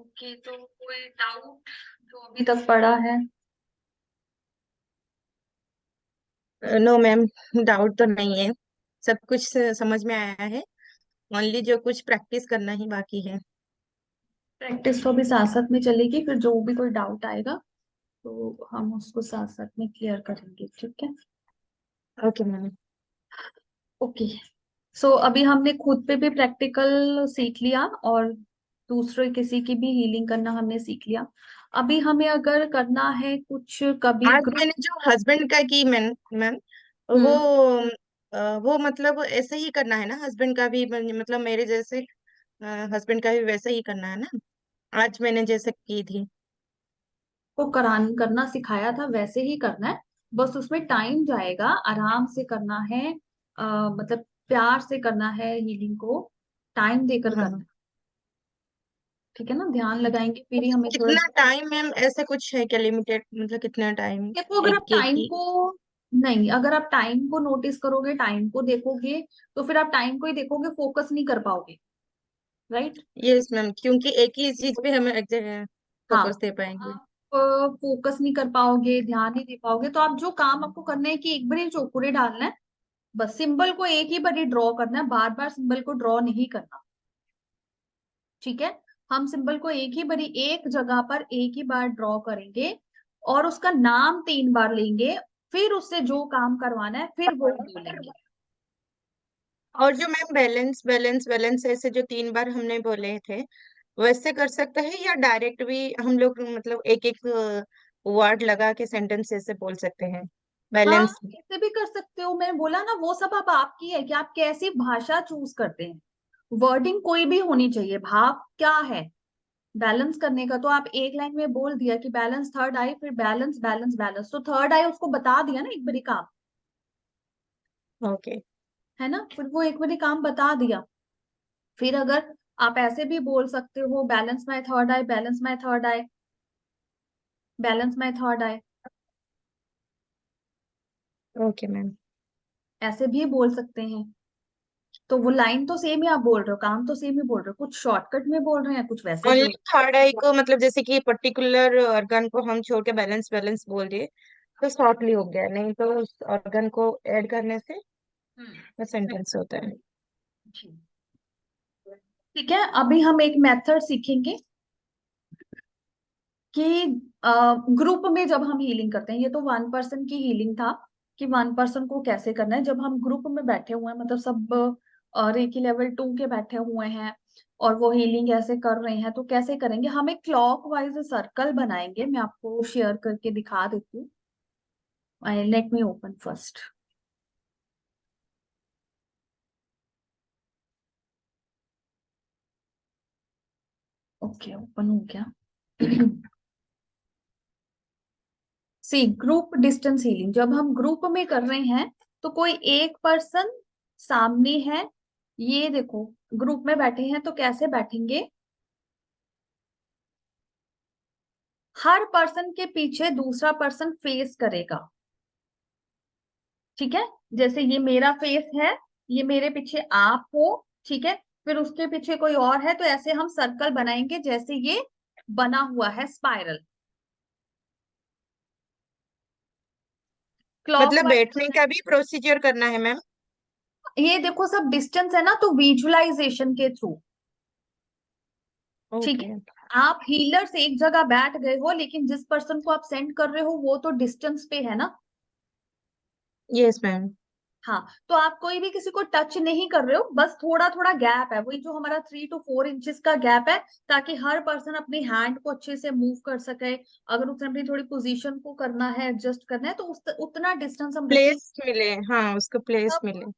Okay, तो कोई doubt जो अभी तक पड़ा है? नो मैम, डाउट तो नहीं है। सब कुछ समझ में आया है। ओनली जो कुछ प्रैक्टिस करना ही बाकी है। प्रैक्टिस तो अभी साथ साथ में चलेगी, फिर जो भी कोई डाउट आएगा तो हम उसको साथ साथ में क्लियर करेंगे, ठीक है? Okay ma'am. ओके। सो अभी हमने खुद पे भी प्रैक्टिकल सीख लिया और दूसरे किसी की भी हीलिंग करना हमने सीख लिया। अभी हमें अगर करना है कुछ कभी आज ग्रुप। मैंने जो हस्बैंड का की मैम मैम वो हम्म। वो मतलब ऐसे ही करना है ना? हस्बैंड का भी मतलब मेरे जैसे हस्बैंड का भी वैसे ही करना है ना? आज मैंने जैसे की थी। को करना सिखाया था वैसे ही करना है। बस उसमें टाइम जाएगा, आराम से करना है। मतलब प्यार से करना है हीलिंग को, टाइम देकर करना हाँ। है। ठीक है ना, ध्यान लगाएंगे फिर ही हमें थोड़ा। कितना टाइम मैम? ऐसा कुछ है क्या लिमिटेड? मतलब कितना टाइम देखो, अगर एक आप केक टाइम की? को नहीं, अगर आप टाइम को नोटिस करोगे, टाइम को देखोगे, तो फिर आप टाइम को ही देखोगे, फोकस नहीं कर पाओगे। राइट। यस मैम, क्योंकि एक ही चीज पे हमें एक जगह हाँ, फोकस दे तो पाएंगे। आप फोकस नहीं कर पाओगे, ध्यान नहीं दे पाओगे, तो आप जो काम आपको करना है कि एक बार ही चौकुरे डालना है। बस सिंबल को एक ही बार ड्रॉ करना है, बार बार सिंबल को ड्रॉ नहीं करना। ठीक है। हम सिंबल को एक ही बारी एक जगह पर एक ही बार ड्रॉ करेंगे और उसका नाम 3 बार लेंगे। फिर उससे जो काम करवाना है फिर वो बोलेंगे। और जो मैम बैलेंस बैलेंस बैलेंस ऐसे जो 3 बार हमने बोले थे, वैसे कर सकते हैं या डायरेक्ट भी हम लोग मतलब एक एक वर्ड लगा के सेंटेंस ऐसे बोल सकते हैं? हाँ, बैलेंस। ऐसे भी कर सकते हो, मैंने बोला ना, वो सब अब आपकी है कि आप कैसी भाषा चूज करते हैं। वर्डिंग कोई भी होनी चाहिए, भाव क्या है बैलेंस करने का, तो आप एक लाइन में बोल दिया कि बैलेंस थर्ड आई, फिर बैलेंस बैलेंस बैलेंस, तो थर्ड आई उसको बता दिया ना एक बारी काम। ओके। है ना, फिर वो एक बारी काम बता दिया। फिर अगर आप ऐसे भी बोल सकते हो, balance my third I, balance my third I, balance my third I, okay ma'am. ऐसे भी बोल सकते हैं। तो वो लाइन तो सेम ही आप बोल रहे हो, काम तो सेम ही बोल रहे हो, कुछ शॉर्टकट में बोल रहे हैं, कुछ वैसे ओनली बोल। थर्ड आई को मतलब जैसे कि पर्टिकुलर ऑर्गन को हम छोड़ के बैलेंस बैलेंस बोल दिए तो शॉर्टली हो गया, नहीं तो उस ऑर्गन को ऐड करने से हम्म। सेंटेंस होता है। जी। ठीक है, अभी हम एक मेथड सीखेंगे कि ग्रुप में जब हम हीलिंग करते हैं, ये तो 1 पर्सन की हीलिंग था कि 1 पर्सन को कैसे करना है। जब हम ग्रुप में बैठे हुए हैं, मतलब सब रेकी लेवल 2 के बैठे हुए हैं और वो हीलिंग ऐसे कर रहे हैं, तो कैसे करेंगे? हम एक क्लॉक वाइज सर्कल बनाएंगे, मैं आपको शेयर करके दिखा देती हूँ। Let me open first. Okay, open हो गया। सी, ग्रुप डिस्टेंस हीलिंग जब हम ग्रुप में कर रहे हैं तो कोई एक पर्सन सामने है। ये देखो, ग्रुप में बैठे हैं तो कैसे बैठेंगे? हर पर्सन के पीछे दूसरा पर्सन फेस करेगा। ठीक है, जैसे ये मेरा फेस है, ये मेरे पीछे आप हो। ठीक है, फिर उसके पीछे कोई और है, तो ऐसे हम सर्कल बनाएंगे जैसे ये बना हुआ है स्पाइरल, मतलब क्लॉकवाइज। बैठने का भी प्रोसीजर करना है मैम? ये देखो सब डिस्टेंस है ना, तो विजुअलाइजेशन के थ्रू। ठीक है, ओके। आप हीलर से एक जगह बैठ गए हो, लेकिन जिस पर्सन को आप सेंड कर रहे हो वो तो डिस्टेंस पे है ना। Yes ma'am. हाँ, तो आप कोई भी किसी को टच नहीं कर रहे हो, बस थोड़ा थोड़ा गैप है, वही जो हमारा 3 to 4 इंचेस का गैप है, ताकि हर पर्सन अपनी हैंड को अच्छे से मूव कर सके। अगर उसने अपनी थोड़ी पोजीशन को करना है, एडजस्ट करना है, तो उतना डिस्टेंस हम रखें। प्लेस मिले, हाँ उसको प्लेस सब मिले।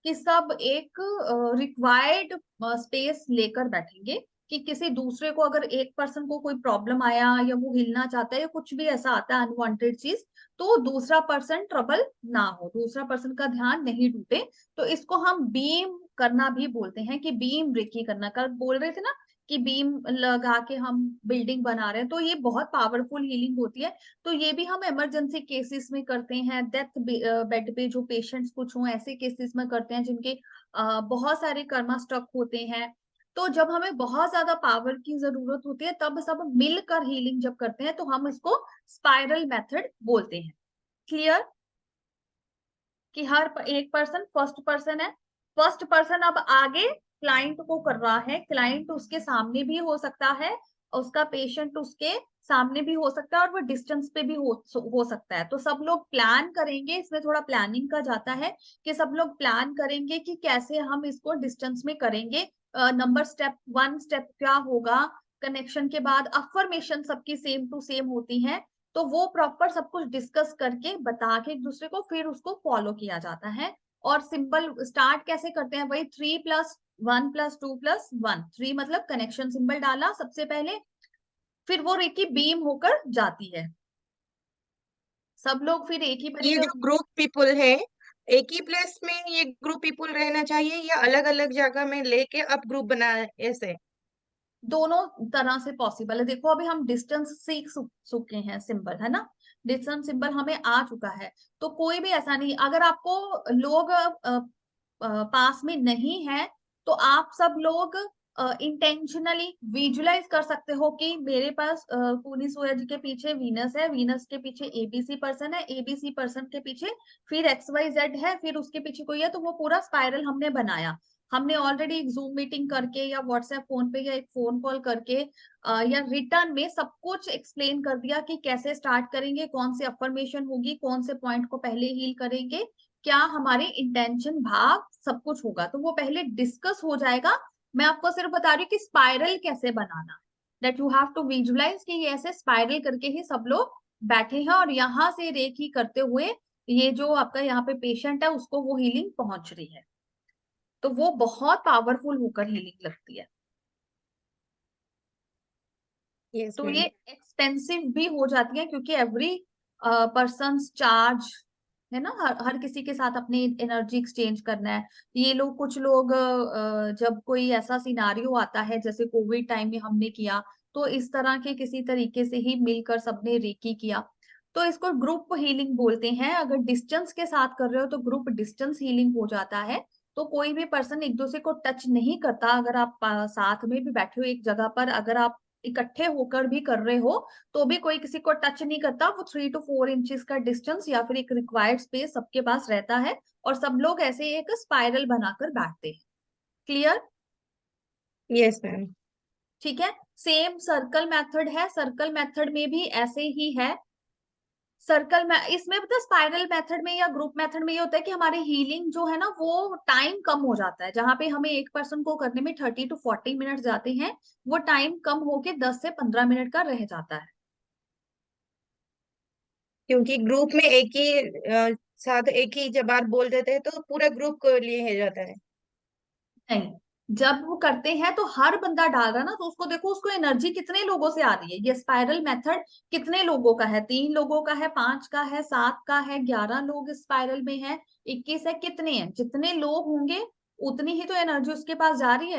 कि सब एक रिक्वायर्ड स्पेस लेकर बैठेंगे, कि किसी दूसरे को, अगर एक पर्सन को कोई प्रॉब्लम आया या वो हिलना चाहता है या कुछ भी ऐसा आता है अनवांटेड चीज, तो दूसरा पर्सन ट्रबल ना हो, दूसरा पर्सन का ध्यान नहीं टूटे। तो इसको हम बीम करना भी बोलते हैं, कि बीम रेकी करना। कल बोल रहे थे ना कि बीम लगा के हम बिल्डिंग बना रहे हैं, तो ये बहुत पावरफुल हीलिंग होती है। तो ये भी हम इमरजेंसी केसेस में करते हैं, डेथ बेड पे जो पेशेंट्स कुछ हों, ऐसे केसेस में करते हैं जिनके बहुत सारे कर्मा स्टक होते हैं। तो जब हमें बहुत ज्यादा पावर की जरूरत होती है तब सब मिलकर हीलिंग जब करते हैं तो हम इसको स्पाइरल मेथड बोलते हैं। क्लियर? कि हर एक पर्सन फर्स्ट पर्सन है, फर्स्ट पर्सन अब आगे क्लाइंट को कर रहा है, क्लाइंट उसके सामने भी हो सकता है, उसका पेशेंट उसके सामने भी हो सकता है, और वो डिस्टेंस पे भी हो सकता है। तो सब लोग प्लान करेंगे, इसमें थोड़ा प्लानिंग का जाता है कि सब लोग प्लान करेंगे कि कैसे हम इसको डिस्टेंस में करेंगे। नंबर स्टेप 1 स्टेप क्या होगा, कनेक्शन के बाद अफर्मेशन सबकी सेम टू सेम होती है, तो वो प्रॉपर सब कुछ डिस्कस करके बता के एक दूसरे को फिर उसको फॉलो किया जाता है। और सिंबल स्टार्ट कैसे करते हैं, वही 3+1+2+1, 3 मतलब कनेक्शन सिंबल डाला सबसे पहले, फिर वो रेखी बीम होकर जाती है, सब लोग फिर एक ही ये तरीके। जो ग्रुप पीपल है, एक ही प्लेस में ये ग्रुप पीपल रहना चाहिए या अलग अलग जगह में लेके अब ग्रुप बना ऐसे? दोनों तरह से पॉसिबल है। देखो अभी हम डिस्टेंस सीख चुके हैं सिंबल, है ना, डिस्टेंस सिंबल हमें आ चुका है, तो कोई भी ऐसा नहीं, अगर आपको लोग पास में नहीं है तो आप सब लोग इंटेंशनली विजुलाइज कर सकते हो कि मेरे पास पूर्णी सूरज के पीछे वीनस है, वीनस के पीछे एबीसी पर्सन है, एबीसी पर्सन के पीछे फिर एक्स वाई जेड है, फिर उसके पीछे कोई है, तो वो पूरा स्पाइरल हमने बनाया। हमने ऑलरेडी एक जूम मीटिंग करके या व्हाट्सएप फोन पे या एक फोन कॉल करके या रिटर्न में सब कुछ एक्सप्लेन कर दिया कि कैसे स्टार्ट करेंगे, कौन सी अफर्मेशन होगी, कौन से पॉइंट को पहले हील करेंगे, क्या हमारे इंटेंशन भाव सब कुछ होगा, तो वो पहले डिस्कस हो जाएगा। मैं आपको सिर्फ बता रही हूँ कि स्पाइरल कैसे बनाना, that you have to visualise कि ये ऐसे स्पाइरल करके ही सब लोग बैठे हैं और यहाँ से रेकी करते हुए ये जो आपका यहाँ पे पेशेंट है उसको वो हीलिंग पहुंच रही है, तो वो बहुत पावरफुल होकर हीलिंग लगती है। यस तो ये मैम। एक्सपेंसिव भी हो जाती है क्योंकि एवरी पर्सन चार्ज, है ना, हर किसी के साथ अपनी एनर्जी एक्सचेंज करना है। ये लोग कुछ लोग जब कोई ऐसा सिनारियो आता है जैसे कोविड टाइम में हमने किया, तो इस तरह के किसी तरीके से ही मिलकर सबने रेकी किया, तो इसको ग्रुप हीलिंग बोलते हैं। अगर डिस्टेंस के साथ कर रहे हो तो ग्रुप डिस्टेंस हीलिंग हो जाता है। तो कोई भी पर्सन एक दूसरे को टच नहीं करता, अगर आप साथ में भी बैठे हो एक जगह पर, अगर आप इकट्ठे होकर भी कर रहे हो तो भी कोई किसी को टच नहीं करता, वो 3 to 4 इंचेस का डिस्टेंस या फिर एक रिक्वायर्ड स्पेस सबके पास रहता है, और सब लोग ऐसे एक स्पाइरल बनाकर बैठते हैं। क्लियर? Yes ma'am. ठीक है। सेम सर्कल मेथड है, सर्कल मेथड में भी ऐसे ही है। सर्कल में इसमें मतलब स्पाइरल मेथड में या ग्रुप मेथड में ये होता है कि हमारी हीलिंग जो है ना वो टाइम कम हो जाता है, जहां पे हमें एक पर्सन को करने में 30 to 40 मिनट जाते हैं, वो टाइम कम होके 10 से 15 मिनट का रह जाता है। क्योंकि ग्रुप में एक ही साथ एक ही जब बात बोल देते हैं तो पूरा ग्रुप को लिए है जाता है। नहीं, जब वो करते हैं तो हर बंदा डाल रहा है ना, तो उसको देखो उसको एनर्जी कितने लोगों से आ रही है। ये स्पाइरल मेथड कितने लोगों का है, 3 लोगों का है, 5 का है, 7 का है, 11 लोग स्पाइरल में है, 21 है, कितने हैं, जितने लोग होंगे उतनी ही तो एनर्जी उसके पास जा रही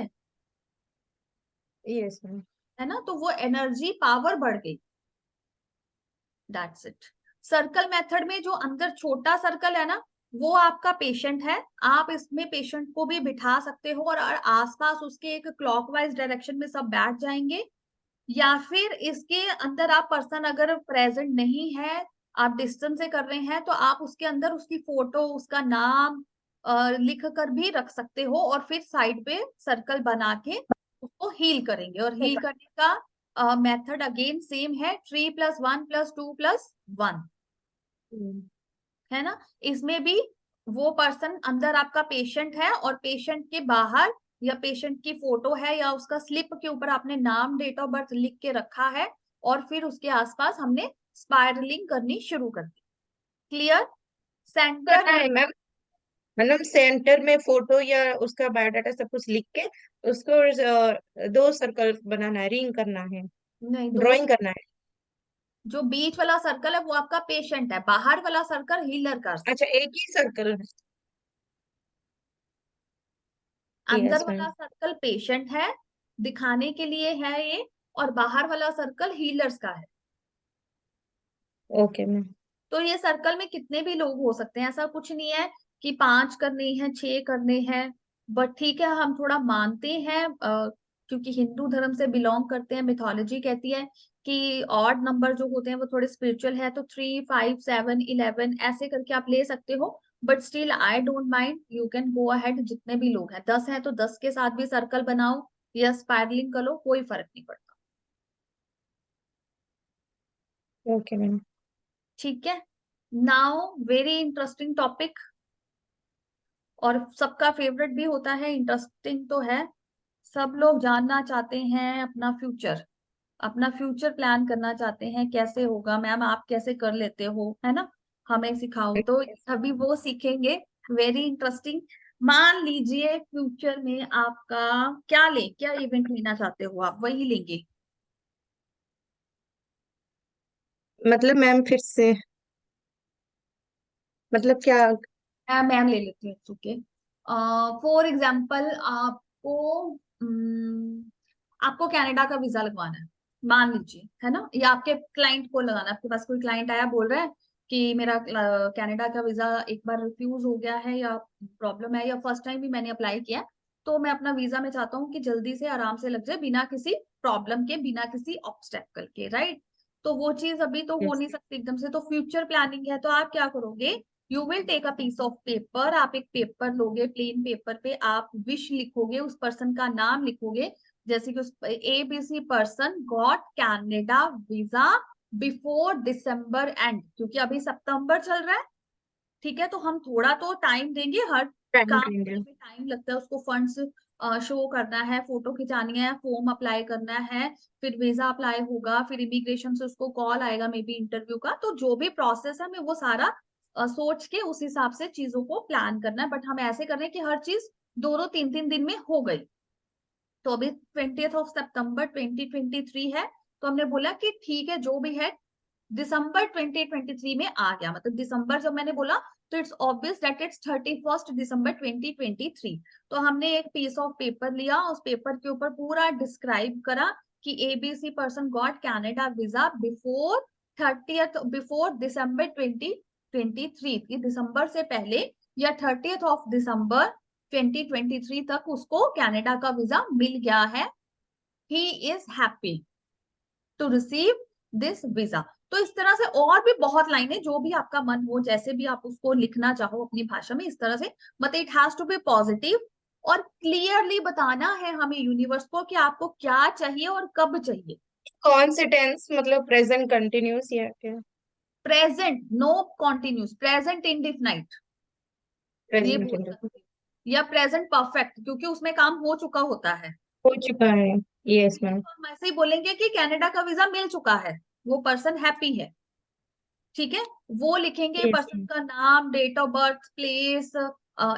यस मैम। है ना, तो वो एनर्जी पावर बढ़ गई। That's it. सर्कल मेथड में जो अंदर छोटा सर्कल है ना, वो आपका पेशेंट है, आप इसमें पेशेंट को भी बिठा सकते हो और आसपास उसके एक क्लॉकवाइज डायरेक्शन में सब बैठ जाएंगे, या फिर इसके अंदर आप पर्सन अगर प्रेजेंट नहीं है, आप डिस्टेंस से कर रहे हैं, तो आप उसके अंदर उसकी फोटो उसका नाम लिख कर भी रख सकते हो, और फिर साइड पे सर्कल बना के उसको हील करेंगे। और हील करने का मेथड अगेन सेम है, 3+1+2+1, है ना। इसमें भी वो पर्सन अंदर आपका पेशेंट है और पेशेंट के बाहर या पेशेंट की फोटो है या उसका स्लिप के ऊपर आपने नाम डेट ऑफ बर्थ लिख के रखा है, और फिर उसके आसपास हमने स्पाइरलिंग करनी शुरू कर दी। क्लियर? करना सेंटर है मैम, मतलब सेंटर में फोटो या उसका बायोडाटा सब कुछ लिख के उसको दो सर्कल बनाना है, रिंग करना है, नहीं, दो, ड्राइंग करना है। जो बीच वाला सर्कल है वो आपका पेशेंट है, बाहर वाला सर्कल हीलर का। अच्छा, एक ही सर्कल। अंदर यस वाला मैम। सर्कल पेशेंट है, दिखाने के लिए है ये, और बाहर वाला सर्कल हीलर्स का है। Okay ma'am. तो ये सर्कल में कितने भी लोग हो सकते हैं, ऐसा कुछ नहीं है कि 5 करने हैं 6 करने हैं, बट ठीक है हम थोड़ा मानते हैं क्योंकि हिंदू धर्म से बिलोंग करते हैं, मिथोलॉजी कहती है कि ऑड नंबर जो होते हैं वो थोड़े स्पिरिचुअल है, तो 3, 5, 7, 11 ऐसे करके आप ले सकते हो। But still I don't mind, you can go ahead, जितने भी लोग हैं, 10 है तो 10 के साथ भी सर्कल बनाओ या स्पाइरलिंग कर लो, कोई फर्क नहीं पड़ता। Okay ma'am. ठीक है। नाउ वेरी इंटरेस्टिंग टॉपिक, और सबका फेवरेट भी होता है, इंटरेस्टिंग तो है। सब लोग जानना चाहते हैं अपना फ्यूचर, अपना फ्यूचर प्लान करना चाहते हैं, कैसे होगा मैम, आप कैसे कर लेते हो, है ना, हमें सिखाओ। तो अभी वो सीखेंगे, वेरी इंटरेस्टिंग। मान लीजिए फ्यूचर में आपका क्या ले, क्या इवेंट लेना चाहते हो, आप वही लेंगे। मतलब मैम फिर से, मतलब क्या? मैम ले लेती हूँ, ओके। फॉर एग्जाम्पल आपको आपको कनाडा का वीजा लगवाना है, मान लीजिए, है ना, या आपके क्लाइंट को लगाना है। आपके पास कोई क्लाइंट आया, बोल रहा है कि मेरा कनाडा का वीजा एक बार रिफ्यूज हो गया है, या प्रॉब्लम है, या फर्स्ट टाइम भी मैंने अप्लाई किया है, तो मैं अपना वीजा में चाहता हूँ कि जल्दी से आराम से लग जाए, बिना किसी प्रॉब्लम के, बिना किसी ऑब्स्टेकल के, राइट। तो वो चीज अभी तो हो यस। नहीं सकती एकदम से, तो फ्यूचर प्लानिंग है, तो आप क्या करोगे, you will take a piece of paper, आप एक पेपर लोगे, प्लेन पेपर पे आप विश लिखोगे, उस पर्सन का नाम लिखोगे, जैसे कि उस ABC person got Canada visa before December and, क्योंकि अभी सितंबर चल रहा है, ठीक है, तो हम थोड़ा तो टाइम देंगे, हर टाइम काम देंगे। में टाइम लगता है, उसको फंड्स शो करना है, फोटो खिंचानी है, फॉर्म अप्लाई करना है, फिर वीजा अप्लाई होगा, फिर इमिग्रेशन से उसको कॉल आएगा मे बी इंटरव्यू का, तो जो भी प्रोसेस है, हमें वो सारा सोच के उस हिसाब से चीजों को प्लान करना है। बट हम ऐसे कर रहे हैं कि हर चीज 2-2 3-3 दिन में हो गई। तो अभी 20 सितंबर 2023 है, तो हमने बोला कि ठीक है, जो भी है दिसंबर 2023 में आ गया, मतलब दिसंबर जब मैंने बोला, तो इट्स ऑब्वियस दैट इट्स 31 दिसंबर 2023। तो हमने एक पीस ऑफ पेपर लिया, उस पेपर के ऊपर पूरा डिस्क्राइब करा कि ABC person got Canada visa before दिसंबर 2023, की दिसंबर से पहले या 30 दिसंबर 2023 तक उसको कनाडा का वीजा मिल गया है, he is happy to receive this visa. तो इस तरह से और भी बहुत लाइनें, जो भी आपका मन हो, जैसे भी आप उसको लिखना चाहो अपनी भाषा में, इस तरह से, मतलब it has to be positive, और क्लियरली बताना है हमें यूनिवर्स को कि आपको क्या चाहिए और कब चाहिए। कौन से टेंस, मतलब प्रेजेंट कंटिन्यूस या क्या? Present no continuous, present indefinite ये प्रेजेंट बोल सकते हैं, या प्रेजेंट परफेक्ट, क्योंकि उसमें काम हो चुका होता है। हो चुका है। यस ठीक है, मैम। तो हम ऐसे ही बोलेंगे कि कनाडा का वीजा मिल चुका है, वो पर्सन हैप्पी है, ठीक है। वो लिखेंगे यस पर्सन मैम। का नाम, date of birth, place,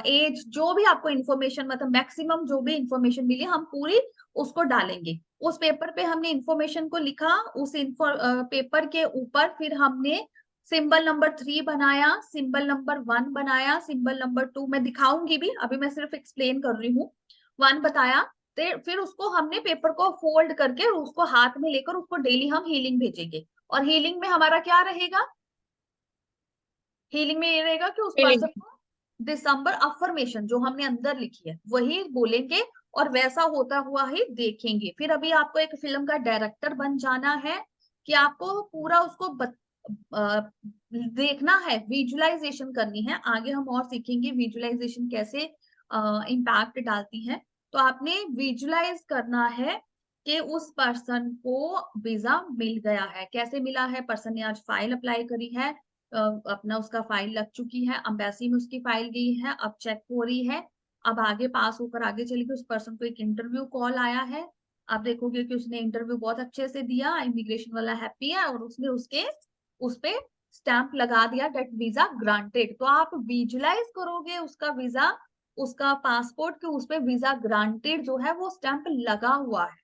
age, जो भी आपको इन्फॉर्मेशन, मतलब मैक्सिमम जो भी इंफॉर्मेशन मिली, हम पूरी उसको डालेंगे। उस पेपर पे हमने इंफॉर्मेशन को लिखा, उस पेपर के ऊपर फिर हमने सिंबल नंबर 3 बनाया, सिंबल नंबर 1 बनाया, सिंबल नंबर 2 मैं दिखाऊंगी भी, अभी मैं सिर्फ एक्सप्लेन कर रही हूँ। 1 बताया, फिर उसको हमने पेपर को फोल्ड करके उसको हाथ में लेकर उसको डेली हम हीलिंग भेजेंगे। और हीलिंग में हमारा क्या रहेगा, हीलिंग में ये रहेगा कि उस पर्सन फीलिंग। को दिसंबर अफर्मेशन जो हमने अंदर लिखी है वही बोलेंगे, और वैसा होता हुआ ही देखेंगे। फिर अभी आपको एक फिल्म का डायरेक्टर बन जाना है, कि आपको पूरा उसको देखना है, विजुअलाइजेशन करनी है। आगे हम और सीखेंगे विजुअलाइजेशन कैसे इम्पैक्ट डालती है। तो आपने विजुअलाइज करना है कि उस पर्सन को वीजा मिल गया है, कैसे मिला है, पर्सन ने आज फाइल अप्लाई करी है, अपना उसका फाइल लग चुकी है, अम्बेसी में उसकी फाइल गई है, अब चेक हो रही है, अब आगे पास होकर आगे चलेगी। उस पर्सन को एक इंटरव्यू कॉल आया है, आप देखोगे कि उसने इंटरव्यू बहुत अच्छे से दिया, इमिग्रेशन वाला हैप्पी है, और उसने उसके उस पे स्टैंप लगा दिया डेट वीजा ग्रांटेड। तो आप विजुलाइज करोगे उसका वीजा, उसका पासपोर्ट के उस पे वीजा ग्रांटेड जो है वो स्टैंप लगा हुआ है,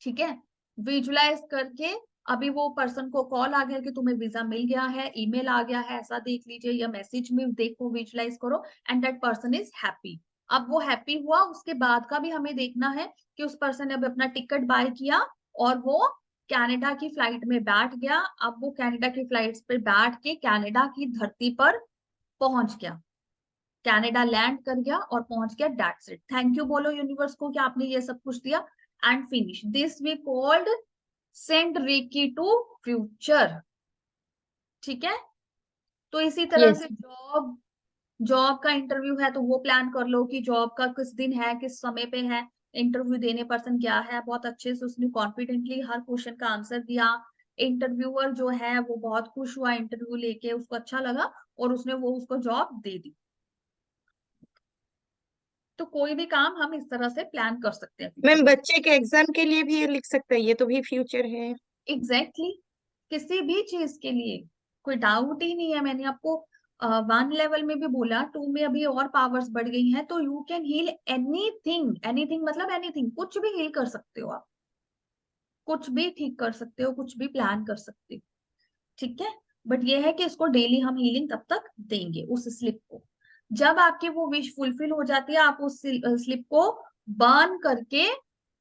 ठीक है। विजुलाइज करके अभी वो पर्सन को कॉल आ गया कि तुम्हें वीजा मिल गया है, ईमेल आ गया है, ऐसा देख लीजिए, या मैसेज में देखो, विजुलाइज करो, and that person is happy. अब वो हैप्पी हुआ, उसके बाद का भी हमें देखना है कि उस पर्सन ने अब अपना टिकट बाय किया, और वो कनाडा की फ्लाइट में बैठ गया। अब वो कनाडा की फ्लाइट पे बैठ के कनाडा की धरती पर पहुंच गया, कनाडा लैंड कर गया और पहुंच गया, दैट्स इट। थैंक यू बोलो यूनिवर्स को कि आपने ये सब कुछ दिया, and finish this we called send reiki to future. ठीक है। तो इसी तरह यस। से जॉब, जॉब का इंटरव्यू है तो वो प्लान कर लो कि जॉब का किस दिन है, किस समय पे है, इंटरव्यू देने पर्सन क्या है, बहुत अच्छे से उसने कॉन्फिडेंटली हर क्वेश्चन का आंसर दिया। इंटरव्यूअर जो है वो बहुत खुश हुआ इंटरव्यू लेके, उसको अच्छा लगा और उसने वो उसको जॉब दे दी। तो कोई भी काम हम इस तरह से प्लान कर सकते हैं फ्यूचर मैम में। बच्चे के एग्जाम के लिए भी ये लिख सकते हैं, ये तो भी फ्यूचर है। एग्जैक्टली exactly, किसी भी चीज के लिए कोई डाउट ही नहीं है। मैंने आपको 1 लेवल में भी बोला, 2 में अभी और पावर्स बढ़ गई हैं, तो you can heal anything. Anything मतलब एनीथिंग, कुछ भी हील कर सकते हो आप, कुछ भी ठीक कर सकते हो, कुछ भी प्लान कर सकते हो। ठीक है। बट ये है कि इसको डेली हम हीलिंग तब तक देंगे उस स्लिप को, जब आपकी वो विश फुलफिल हो जाती है आप उस स्लिप को बर्न करके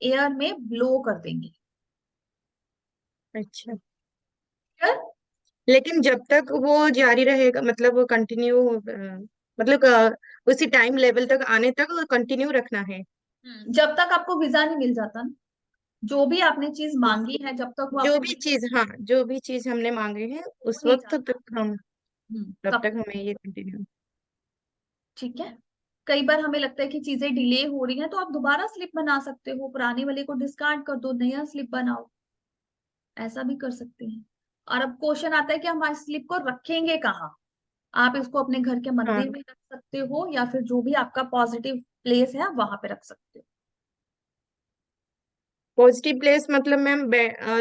एयर में ब्लो कर देंगे। अच्छा। Clear? लेकिन जब तक वो जारी रहेगा, मतलब कंटिन्यू, मतलब उसी टाइम लेवल तक आने तक कंटिन्यू रखना है। जब तक आपको वीजा नहीं मिल जाता ना, जो भी आपने चीज Yes. मांगी है जब तक वो जो आपको भी वीजा चीज, हाँ, जो भी चीज हमने मांगे हैं वो उस नहीं वक्त जाता। तक हम, तब तब तक तक। हमें ये कंटिन्यू। ठीक है। कई बार हमें लगता है कि चीजें डिले हो रही हैं, तो आप दोबारा स्लिप बना सकते हो, पुराने वाले को डिस्कार्ड कर दो, नया स्लिप बनाओ, ऐसा भी कर सकते हैं। और अब क्वेश्चन आता है कि हम इस स्लिप को रखेंगे कहाँ। आप इसको अपने घर के हाँ, मंदिर में रख सकते हो, या फिर जो भी आपका पॉजिटिव प्लेस है आप वहां पे रख सकते हो। पॉजिटिव प्लेस मतलब मैम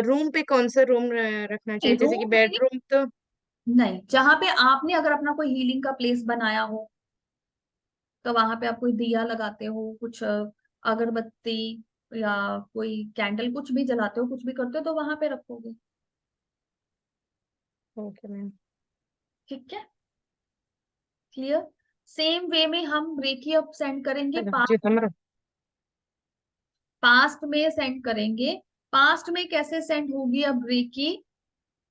रूम पे कौन सा रूम रखना चाहिए, जैसे कि रूम में नहीं, बेडरूम तो। नहीं, जहां पे आपने अगर अपना कोई हीलिंग का प्लेस बनाया हो, तो वहां पे आप कोई दिया लगाते हो, कुछ अगरबत्ती या कोई कैंडल कुछ भी जलाते हो, कुछ भी करते हो, तो वहां पे रखोगे। Okay ma'am. ठीक है। क्लियर। सेम वे में हम रेखी अब सेंड करेंगे चलो पास्ट, जी हमारा। पास्ट में सेंड करेंगे। पास्ट में कैसे सेंड होगी अब रेखी?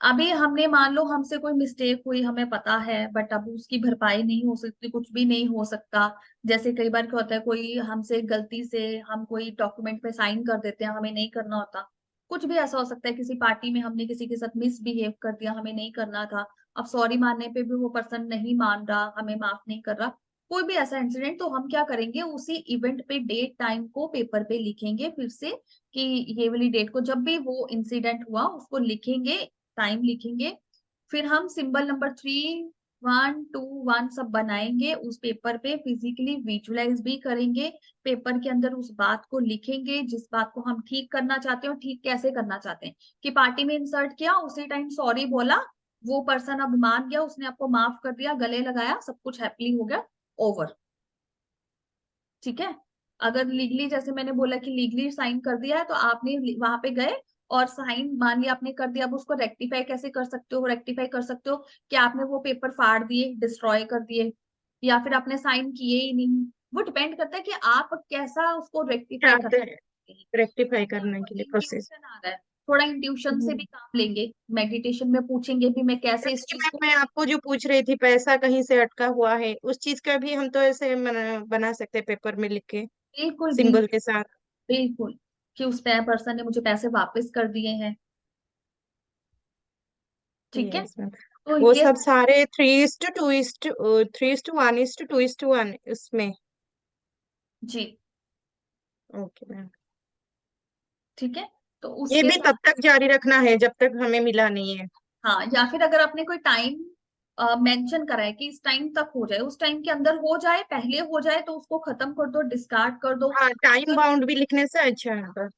अभी हमने मान लो हमसे कोई मिस्टेक हुई, हमें पता है, बट अब उसकी भरपाई नहीं हो सकती, कुछ भी नहीं हो सकता। जैसे कई बार क्या होता है, कोई हमसे गलती से हम कोई डॉक्यूमेंट पे साइन कर देते हैं, हमें नहीं करना होता। कुछ भी ऐसा हो सकता है, किसी पार्टी में हमने किसी के साथ मिसबिहेव कर दिया, हमें नहीं करना था। अब सॉरी मानने पे भी वो पर्सन नहीं मान रहा, हमें माफ नहीं कर रहा, कोई भी ऐसा इंसिडेंट, तो हम क्या करेंगे, उसी इवेंट पे डेट टाइम को पेपर पे लिखेंगे फिर से, कि ये वाली डेट को जब भी वो इंसिडेंट हुआ उसको लिखेंगे, टाइम लिखेंगे। फिर हम सिंबल नंबर 3, 1, 2, 1 सब बनाएंगे उस पेपर पे, फिजिकली विजुलाइज भी करेंगे, पेपर के अंदर उस बात को लिखेंगे जिस बात को हम ठीक करना चाहते हैं, और ठीक कैसे करना चाहते हैं, कि पार्टी में इंसर्ट किया उसी टाइम सॉरी बोला, वो पर्सन अब मान गया, उसने आपको माफ कर दिया, गले लगाया, सब कुछ हैप्पीली हो गया, ओवर। ठीक है। अगर लीगली, जैसे मैंने बोला कि लीगली साइन कर दिया है, तो आपने वहां पे गए और साइन मान लिया आपने कर दिया, अब उसको रेक्टिफाई कैसे कर सकते हो? रेक्टिफाई कर सकते हो कि आपने वो पेपर फाड़ दिए, डिस्ट्रॉय कर दिए, या फिर आपने साइन किए ही नहीं। वो डिपेंड करता है कि आप कैसा उसको रेक्टिफाई चाहते करना हैं चाहते हैं। रेक्टिफाई जैसे करने आपको के लिए प्रोसेस। इंट्यूशन आ रहा है, थोड़ा इंट्यूशन से भी काम लेंगे, मेडिटेशन में पूछेंगे भी मैं कैसे इस जैसे कि चीज मैम को। मैं आपको जो पूछ रही थी, पैसा कहीं से अटका हुआ है, उस चीज का भी हम तो ऐसे बना सकते हैं पेपर में लिख के, बिल्कुल सिंबल बिल्कुल के साथ। बिल्कुल, कि उस पे पर्सन ने मुझे पैसे वापस कर दिए हैं। ठीक है। Yes ma'am. तो वो ये सब सारी, सारे 3:1:2:1 उसमें। जी, ओके मैम। ठीक है। तो ये उसके भी साथ, तब तक जारी रखना है जब तक हमें मिला नहीं है। हाँ, या फिर अगर आपने कोई टाइम मेंशन करा है कि इस टाइम तक हो जाए, उस टाइम के अंदर हो जाए, पहले हो जाए, तो उसको खत्म कर दो, डिस्कार्ड कर दो। हाँ, टाइम अगर, बाउंड भी लिखने से अच्छा है।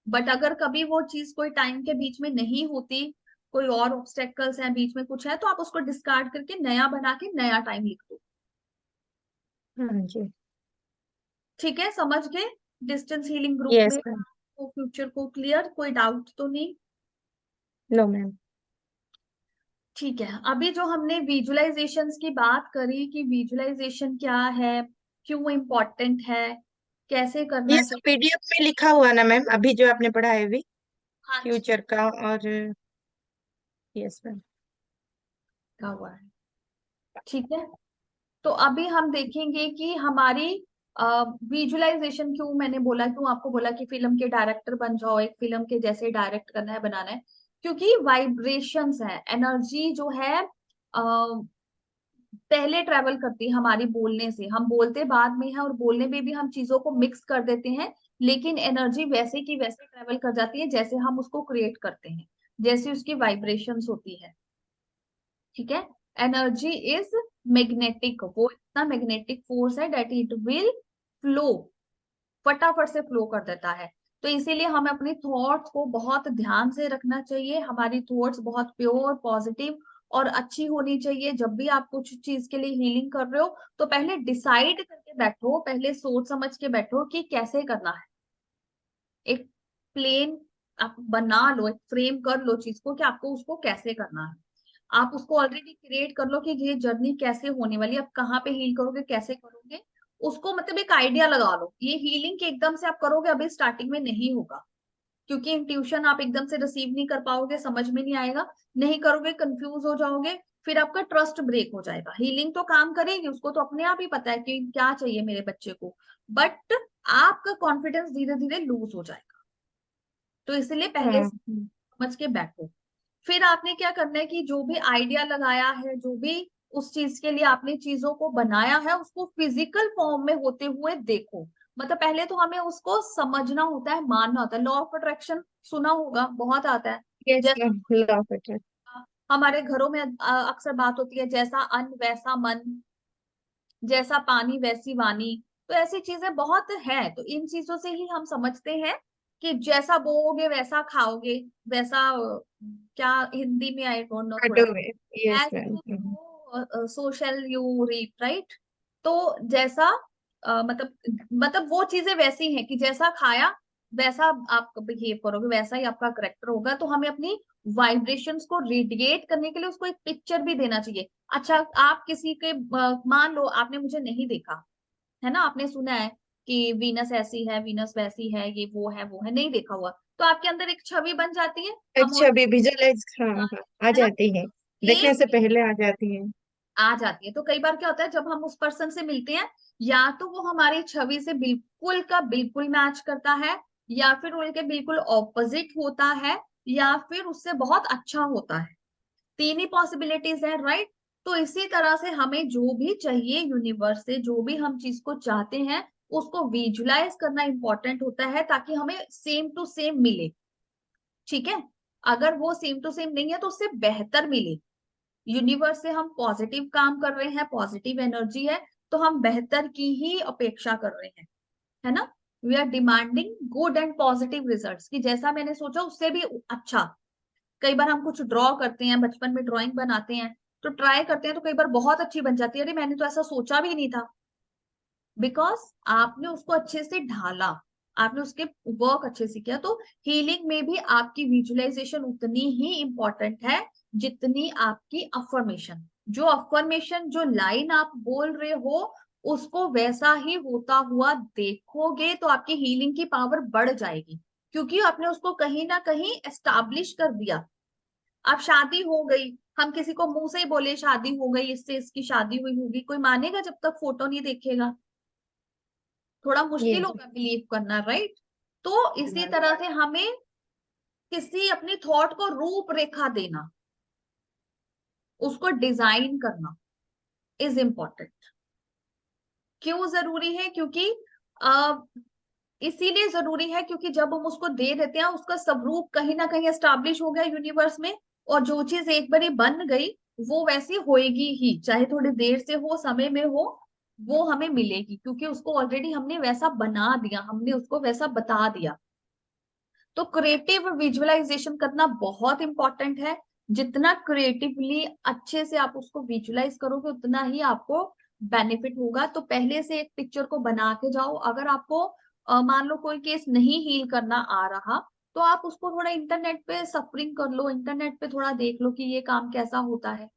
बट अगर कभी वो चीज कोई टाइम के बीच में नहीं होती, कोई और ऑब्स्टेकल्स हैं बीच में, कुछ है, तो आप उसको डिस्कार्ड करके नया बना के नया टाइम लिख दो। हाँ जी। ठीक है, समझ गए? डिस्टेंस हीलिंग ग्रुप यस में मैम। तो फ्यूचर को क्लियर, कोई डाउट तो नहीं? No ma'am. ठीक है। अभी जो हमने विजुअलाइजेशंस की बात करी कि विजुअलाइजेशन क्या है, क्यों इम्पोर्टेंट है, कैसे ये करना सब चाहिए। पीडीएफ में लिखा हुआ ना मैम, अभी जो आपने पढ़ा है अभी, हाँ जी, फ्यूचर का और। Yes ma'am. लिखा हुआ है। ठीक है। तो अभी हम देखेंगे कि हमारी विजुअलाइजेशन, क्यों मैंने बोला, क्यों आपको बोला कि फिल्म के डायरेक्टर बन जाओ, एक फिल्म के जैसे डायरेक्ट करना है, बनाना है। क्योंकि वाइब्रेशंस है, एनर्जी जो है पहले ट्रेवल करती है हमारी बोलने से, हम बोलते बाद में है और बोलने में भी हम चीजों को मिक्स कर देते हैं, लेकिन एनर्जी वैसे की वैसे ट्रेवल कर जाती है जैसे हम उसको क्रिएट करते हैं, जैसे उसकी वाइब्रेशंस होती है। ठीक है। एनर्जी इज मैग्नेटिक, वो इतना मैग्नेटिक फोर्स है डेट इट विल फ्लो, फटाफट से फ्लो कर देता है। तो इसीलिए हमें अपनी थॉट्स को बहुत ध्यान से रखना चाहिए, हमारी थॉट्स बहुत प्योर, पॉजिटिव और अच्छी होनी चाहिए। जब भी आप कुछ चीज के लिए हीलिंग कर रहे हो तो पहले डिसाइड करके बैठो, पहले सोच समझ के बैठो कि कैसे करना है। एक प्लेन आप बना लो, एक फ्रेम कर लो चीज को कि आपको उसको कैसे करना है। आप उसको ऑलरेडी क्रिएट कर लो कि ये जर्नी कैसे होने वाली है, आप कहाँ पे हील करोगे, कैसे करोगे, उसको मतलब एक आइडिया लगा लो। ये हीलिंग के एकदम से आप करोगे अभी स्टार्टिंग में नहीं होगा, क्योंकि इंट्यूशन आप एकदम से रिसीव नहीं कर पाओगे, समझ में नहीं आएगा, नहीं करोगे कंफ्यूज हो जाओगे, फिर आपका ट्रस्ट ब्रेक हो जाएगा। हीलिंग तो काम करेगी, उसको तो अपने आप ही पता है कि क्या चाहिए मेरे बच्चे को, बट आपका कॉन्फिडेंस धीरे धीरे लूज हो जाएगा। तो इसलिए पहले हाँ। समझ के बैठो। फिर आपने क्या करना है कि जो भी आइडिया लगाया है, जो भी उस चीज के लिए आपने चीजों को बनाया है, उसको फिजिकल फॉर्म में होते हुए देखो। मतलब पहले तो हमें उसको समझना होता है, मानना होता है। लॉ ऑफ अट्रैक्शन सुना होगा, बहुत आता है। यस जैसा मैम, लॉ ऑफ अट्रैक्शन। हमारे घरों में अक्सर बात होती है, जैसा अन्न वैसा मन, जैसा पानी वैसी वाणी। तो ऐसी चीजें बहुत है, तो इन चीजों से ही हम समझते हैं कि जैसा बोओगे वैसा खाओगे, वैसा क्या हिंदी में, आई डोंट नो थोड़ा, ऑटो में। Yes as ma'am. You so so shall you reap, right. तो जैसा मतलब वो चीजें वैसी हैं कि जैसा खाया वैसा आप बिहेव करोगे, वैसा ही आपका करेक्टर होगा। तो हमें अपनी वाइब्रेशंस को रेडिएट करने के लिए उसको एक पिक्चर भी देना चाहिए। अच्छा, आप किसी के मान लो आपने मुझे नहीं देखा, है ना, आपने सुना है कि वीनस ऐसी है, वीनस वैसी है, ये वो है वो है, नहीं देखा हुआ, तो आपके अंदर एक छवि बन जाती है। हम अच्छा, भी विजुअलाइज, हाँ हाँ, आ है ना, जाती है। देखने से सेम पहले आ जाती है। आ जाती है। तो कई बार क्या होता है, जब हम उस पर्सन से मिलते हैं, या तो वो हमारी छवि से बिल्कुल का बिल्कुल मैच करता है, या फिर उनके बिल्कुल ऑपोजिट होता है, या फिर उससे बहुत अच्छा होता है। तीन ही पॉसिबिलिटीज है, राइट। तो इसी तरह से हमें जो भी चाहिए यूनिवर्स से, जो भी हम चीज को चाहते हैं, उसको विजुलाइज करना इंपॉर्टेंट होता है, ताकि हमें सेम टू सेम मिले। ठीक है। अगर वो सेम टू सेम नहीं है तो उससे बेहतर मिले। यूनिवर्स से हम पॉजिटिव काम कर रहे हैं, पॉजिटिव एनर्जी है, तो हम बेहतर की ही अपेक्षा कर रहे हैं, है ना। We are demanding good and positive results, कि जैसा मैंने सोचा उससे भी अच्छा। कई बार हम कुछ ड्रॉ करते हैं, बचपन में ड्राइंग बनाते हैं, तो ट्राई करते हैं तो कई बार बहुत अच्छी बन जाती है, अरे मैंने तो ऐसा सोचा भी नहीं था, बिकॉज आपने उसको अच्छे से ढाला, आपने उसके वर्क अच्छे से किया। तो हीलिंग में भी आपकी विजुअलाइजेशन उतनी ही इंपॉर्टेंट है जितनी आपकी अफर्मेशन। जो अफर्मेशन, जो लाइन आप बोल रहे हो, उसको वैसा ही होता हुआ देखोगे तो आपकी हीलिंग की पावर बढ़ जाएगी, क्योंकि आपने उसको कहीं ना कहीं एस्टैब्लिश कर दिया। अब शादी हो गई, हम किसी को मुंह से ही बोले शादी हो गई, इससे इसकी शादी हुई होगी, कोई मानेगा जब तक फोटो नहीं देखेगा? थोड़ा मुश्किल यस। होगा बिलीव करना, राइट। तो इसी तरह से हमें किसी अपनी थॉट को रूपरेखा देना, उसको डिजाइन करना इज इम्पोर्टेंट। क्यों जरूरी है? क्योंकि इसीलिए जरूरी है क्योंकि जब हम उसको दे देते हैं, उसका स्वरूप कहीं ना कहीं एस्टैब्लिश हो गया यूनिवर्स में, और जो चीज एक बारी बन गई वो वैसी होएगी ही, चाहे थोड़ी देर से हो, समय में हो, वो हमें मिलेगी, क्योंकि उसको ऑलरेडी हमने वैसा बना दिया, हमने उसको वैसा बता दिया। तो क्रिएटिव विजुअलाइजेशन करना बहुत इंपॉर्टेंट है। जितना क्रिएटिवली अच्छे से आप उसको विजुअलाइज करोगे, उतना ही आपको बेनिफिट होगा। तो पहले से एक पिक्चर को बना के जाओ। अगर आपको मान लो कोई केस नहीं हील करना आ रहा, तो आप उसको थोड़ा इंटरनेट पे सफरिंग कर लो, इंटरनेट पे थोड़ा देख लो कि ये काम कैसा होता है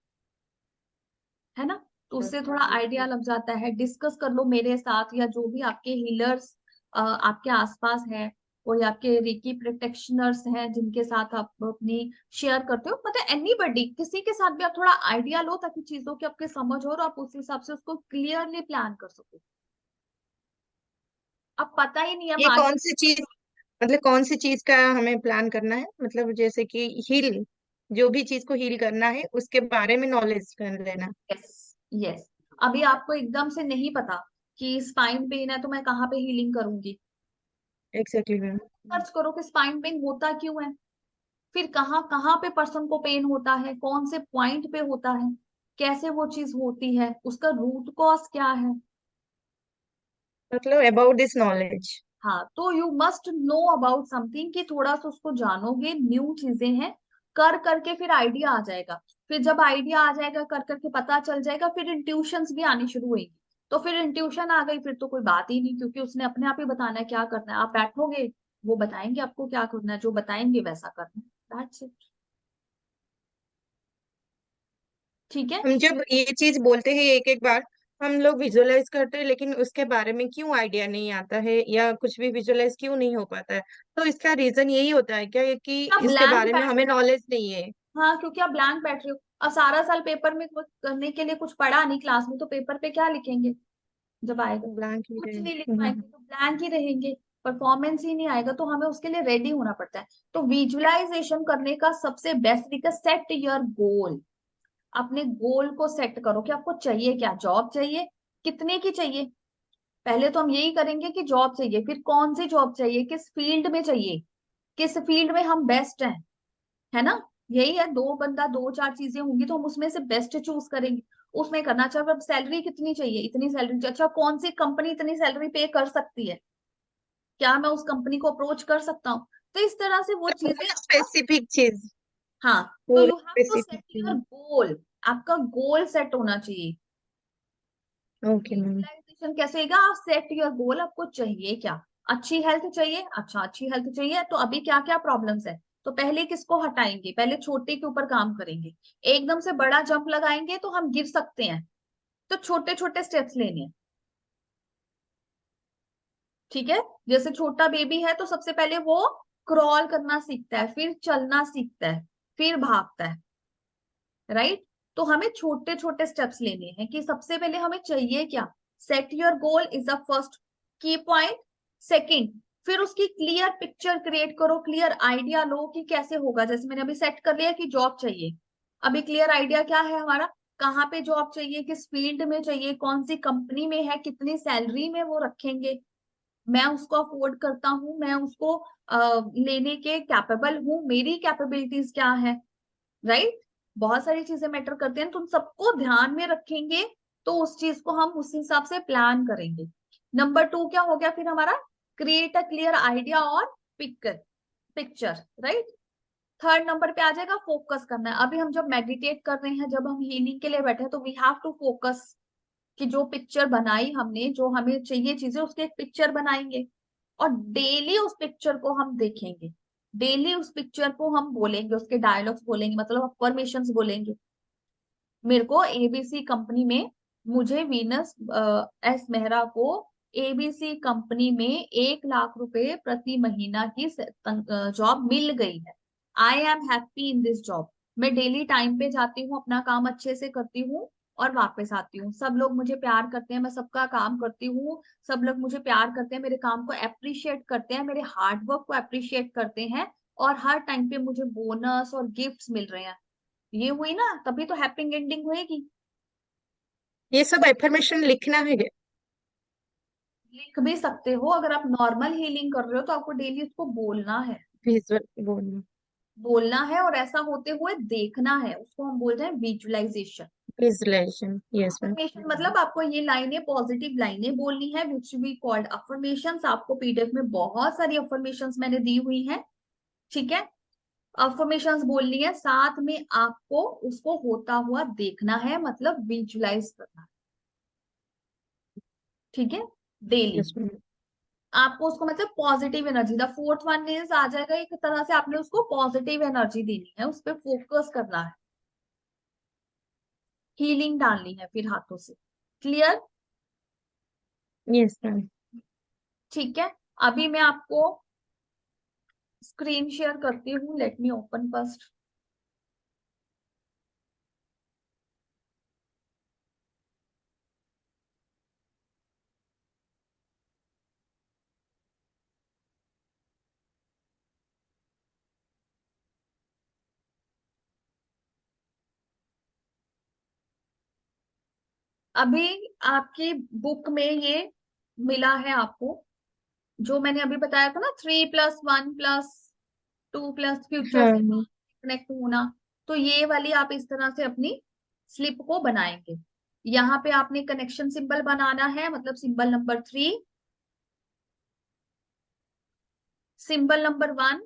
ना। तो उससे थोड़ा आइडिया लग जाता है। डिस्कस कर लो मेरे साथ या जो भी आपके हीलर्स आपके आसपास है, कोई आपके रेकी प्रैक्टिशनर्स हैं जिनके साथ आप अपनी शेयर करते हो, मतलब एनीबडी, किसी के साथ भी आप थोड़ा आइडिया लो ताकि चीजों की आपके समझ हो और आप उस हिसाब से उसको क्लियरली प्लान कर सको। अब पता ही नहीं है ये कौन सी चीज, मतलब कौन सी चीज का हमें प्लान करना है, मतलब जैसे कि हील, जो भी चीज को हील करना है उसके बारे में नॉलेज कर लेना। Yes, yes. अभी आपको एकदम से नहीं पता कि स्पाइन पेन है तो मैं कहाँ पे हीलिंग करूंगी। Exactly ma'am. सर्च करो कि स्पाइन पेन होता क्यों है, फिर कहाँ कहाँ पे पर्सन को पेन होता है, कौन से पॉइंट पे होता है, कैसे वो चीज होती है, उसका रूट कॉज क्या है। मतलब अबाउट दिस नॉलेज। हाँ, तो you must know about something, कि थोड़ा सा उसको जानोगे, न्यू चीजें हैं, कर करके फिर आइडिया आ जाएगा। फिर जब आइडिया आ जाएगा, कर करके पता चल जाएगा, फिर इंट्यूशंस भी आनी शुरू हुई। तो फिर इंट्यूशन आ गई, फिर तो कोई बात ही नहीं, क्योंकि उसने अपने आप ही बताना है क्या करना है। आप बैठोगे, वो बताएंगे आपको क्या करना है, जो बताएंगे वैसा करना है, दैट्स इट। ठीक है। हम जब ये चीज बोलते हैं एक एक बार, हम लोग विजुअलाइज करते हैं, लेकिन उसके बारे में क्यों आइडिया नहीं आता है या कुछ भी विजुअलाइज क्यों नहीं हो पाता है? तो इसका रीजन यही होता है क्या, कि आप इसके ब्लैंक बारे में बैठ हमें नॉलेज नहीं है? हाँ, क्योंकि आप ब्लैंक बैठ रहे हो। अब सारा साल पेपर में कुछ करने के लिए कुछ पढ़ा नहीं क्लास में, तो पेपर पे क्या लिखेंगे जब आएगा? ब्लैंक ही कुछ रहे। नहीं लिख पाएंगे, तो ब्लैंक ही रहेंगे, परफॉर्मेंस ही नहीं आएगा। तो हमें उसके लिए रेडी होना पड़ता है। तो विजुअलाइजेशन करने का सबसे बेस्ट तरीका, सेट योर गोल। अपने गोल को सेट करो कि आपको चाहिए क्या, जॉब चाहिए, कितने की चाहिए। पहले तो हम यही करेंगे कि जॉब चाहिए, फिर कौन सी जॉब चाहिए, किस फील्ड में चाहिए, किस फील्ड में हम बेस्ट हैं, है ना। यही है, दो बंदा दो चार चीजें होंगी तो हम उसमें से बेस्ट चूज करेंगे, उसमें करना। अच्छा, अब सैलरी कितनी चाहिए, इतनी सैलरी चाहिए, अच्छा कौन सी कंपनी इतनी सैलरी पे कर सकती है, क्या मैं उस कंपनी को अप्रोच कर सकता हूँ। तो इस तरह से वो चीजें पूरी आपका। स्पेसिफिक चीज। हाँ, तो पूरी you have to specific set your चीज। गोल। आपका गोल सेट होना चाहिए। Okay ma'am. विजुअलाइजेशन कैसे होगा, आप सेट योर गोल, आपको चाहिए क्या। अच्छी हेल्थ चाहिए, अच्छा अच्छी हेल्थ चाहिए, तो अभी क्या क्या प्रॉब्लम्स है, तो पहले किसको हटाएंगे, पहले छोटे के ऊपर काम करेंगे। एकदम से बड़ा जंप लगाएंगे तो हम गिर सकते हैं, तो छोटे छोटे स्टेप्स लेने हैं। ठीक है। जैसे छोटा बेबी है तो सबसे पहले वो क्रॉल करना सीखता है, फिर चलना सीखता है, फिर भागता है, राइट। तो हमें छोटे छोटे स्टेप्स लेने हैं कि सबसे पहले हमें चाहिए क्या। Set your goal is the first की पॉइंट। सेकंड, फिर उसकी क्लियर पिक्चर क्रिएट करो, क्लियर आइडिया लो कि कैसे होगा। जैसे मैंने अभी सेट कर लिया कि जॉब चाहिए, अभी क्लियर आइडिया क्या है हमारा, कहाँ पे जॉब चाहिए, किस फील्ड में चाहिए, कौन सी कंपनी में है, कितनी सैलरी में वो रखेंगे, मैं उसको अफोर्ड करता हूँ, मैं उसको लेने के कैपेबल हूँ, मेरी कैपेबिलिटीज क्या है, राइट। बहुत सारी चीजें मैटर करती हैं, तो उन सबको ध्यान में रखेंगे, तो उस चीज को हम उस हिसाब से प्लान करेंगे। नंबर टू क्या हो गया फिर हमारा, क्रिएट अ क्लियर आइडिया और picture, picture, right. Third number पे आ जाएगा फोकस करना है। अभी हम जब मेडिटेट कर रहे हैं, जब हम हीलिंग के लिए बैठे हैं, तो वी हैव टू फोकस कि जो पिक्चर बनाई हमने, जो हमें चाहिए चीजें, उसकी एक पिक्चर बनाएंगे, और डेली उस पिक्चर को हम देखेंगे, डेली उस पिक्चर को हम बोलेंगे, उसके डायलॉग्स बोलेंगे, मतलब अफर्मेशंस बोलेंगे। मेरे को एबीसी कंपनी में, मुझे वीनस एस मेहरा को एबीसी कंपनी में 1 लाख रुपए प्रति महीना की जॉब मिल गई है। I am happy in this job. मैं डेली टाइम पे जाती हूँ, अपना काम अच्छे से करती हूँ और वापस आती हूँ। सब लोग मुझे प्यार करते हैं, मैं सबका काम करती हूँ, सब लोग मुझे प्यार करते हैं, मेरे काम को अप्रिशिएट करते हैं, मेरे हार्ड वर्क को अप्रिशिएट करते हैं, और हर टाइम पे मुझे बोनस और गिफ्ट्स मिल रहे हैं। ये हुई ना, तभी तो हैप्पी एंडिंग होएगी। ये सब एफर्मेशन लिखना है? लिख भी सकते हो, अगर आप नॉर्मल हीलिंग कर रहे हो तो आपको डेली उसको बोलना है, विजुअल बोलना। बोलना है, और ऐसा होते हुए देखना है, उसको हम बोल रहे हैं visualisation. Visualisation, yes ma'am. Affirmation मतलब आपको ये लाइनें, पॉजिटिव लाइनें बोलनी है, विच वी कॉल्ड अफर्मेशंस। आपको पीडीएफ में बहुत सारी अफर्मेशंस मैंने दी हुई हैं, ठीक है। अफर्मेशंस बोलनी है, साथ में आपको उसको होता हुआ देखना है, मतलब विजुअलाइज करना है, ठीक है, डेली। Yes ma'am. आपको उसको मतलब positive energy, the fourth one is आ जाएगा, एक तरह से आपने उसको पॉजिटिव एनर्जी देनी है, उस पर फोकस करना है, हीलिंग डालनी है फिर हाथों से। क्लियर। Yes ma'am. ठीक है। अभी मैं आपको स्क्रीन शेयर करती हूँ, लेट मी ओपन फर्स्ट। अभी आपकी बुक में ये मिला है आपको, जो मैंने अभी बताया था ना, 3+1+2 फ्यूचर हाँ से हाँ। कनेक्ट होना। तो ये वाली आप इस तरह से अपनी स्लिप को बनाएंगे। यहाँ पे आपने कनेक्शन सिंबल बनाना है, मतलब symbol number 3, symbol number 1,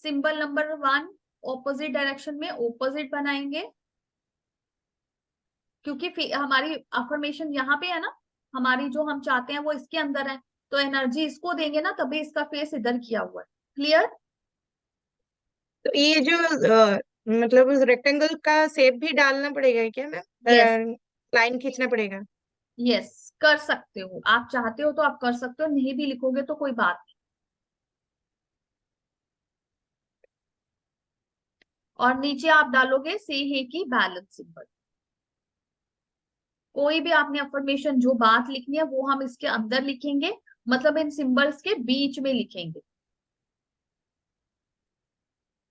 symbol number 1 opposite direction में ऑपोजिट बनाएंगे, क्योंकि हमारी अफर्मेशन यहाँ पे है ना, हमारी जो हम चाहते हैं वो इसके अंदर है, तो एनर्जी इसको देंगे ना, तभी इसका फेस इधर किया हुआ है। क्लियर? तो ये जो मतलब उस रेक्टेंगल का शेप भी डालना पड़ेगा क्या यस। मैम? लाइन खींचना पड़ेगा? यस, कर सकते हो, आप चाहते हो तो आप कर सकते हो, नहीं भी लिखोगे तो कोई बात नहीं। और नीचे आप डालोगे से है की बैलेंस सिंबल। कोई भी आपने अफर्मेशन जो बात लिखनी है वो हम इसके अंदर लिखेंगे, मतलब इन सिंबल्स के बीच में लिखेंगे।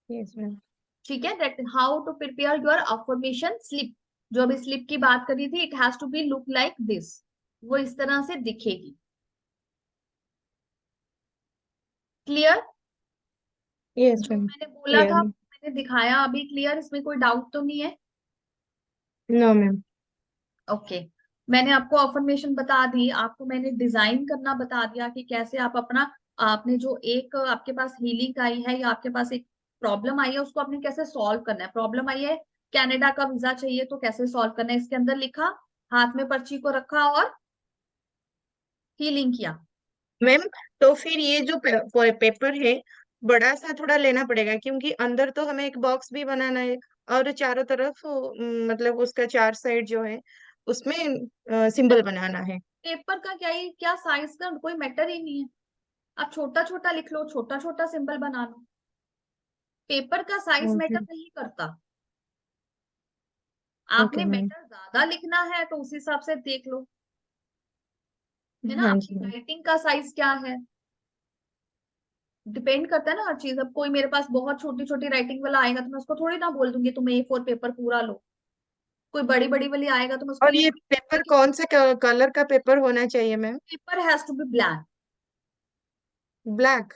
Yes ma'am. ठीक है, that how to prepare your affirmation slip. जो अभी स्लिप की बात करी थी, it has to be look like this, वो इस तरह से दिखेगी। क्लियर? यस जो मैम। मैंने बोला था क्लियर। मैंने दिखाया अभी, क्लियर? इसमें कोई डाउट तो नहीं है? No ma'am. ओके। मैंने आपको अफर्मेशन बता दी, आपको मैंने डिजाइन करना बता दिया कि कैसे आप अपना, आपने जो एक आपके पास हीलिंग आई है या आपके पास एक प्रॉब्लम आई है, उसको आपने कैसे सॉल्व करना है। प्रॉब्लम आई है, कनाडा का वीजा चाहिए, तो कैसे सॉल्व करना है, इसके अंदर लिखा, हाथ में पर्ची को रखा और हीलिंग किया। मैम तो फिर ये जो पेपर है, बड़ा सा थोड़ा लेना पड़ेगा, क्योंकि अंदर तो हमें एक बॉक्स भी बनाना है, और चारों तरफ मतलब उसका चार साइड जो है उसमें सिंबल बनाना है। पेपर का क्या ही, क्या साइज का कोई मैटर ही नहीं है, आप छोटा छोटा लिख लो, छोटा छोटा सिंबल बना लो, पेपर का साइज ओके। मैटर नहीं करता। ओके आपने मैम। मैटर ज्यादा लिखना है तो उस हिसाब से देख लो, है ना, हाँ आपकी जी मैम। राइटिंग का साइज क्या है, डिपेंड करता है ना हर चीज। अब कोई मेरे पास बहुत छोटी छोटी राइटिंग वाला आएगा तो मैं उसको थोड़ी ना बोल दूंगी तुम A4 पेपर पूरा लो। कोई बड़ी बड़ी वाली आएगा तो मैं उसको और ये ये बोलूंगी पेपर कि कौन सा कलर का पेपर होना चाहिए ma'am? Paper has to be blank. Black?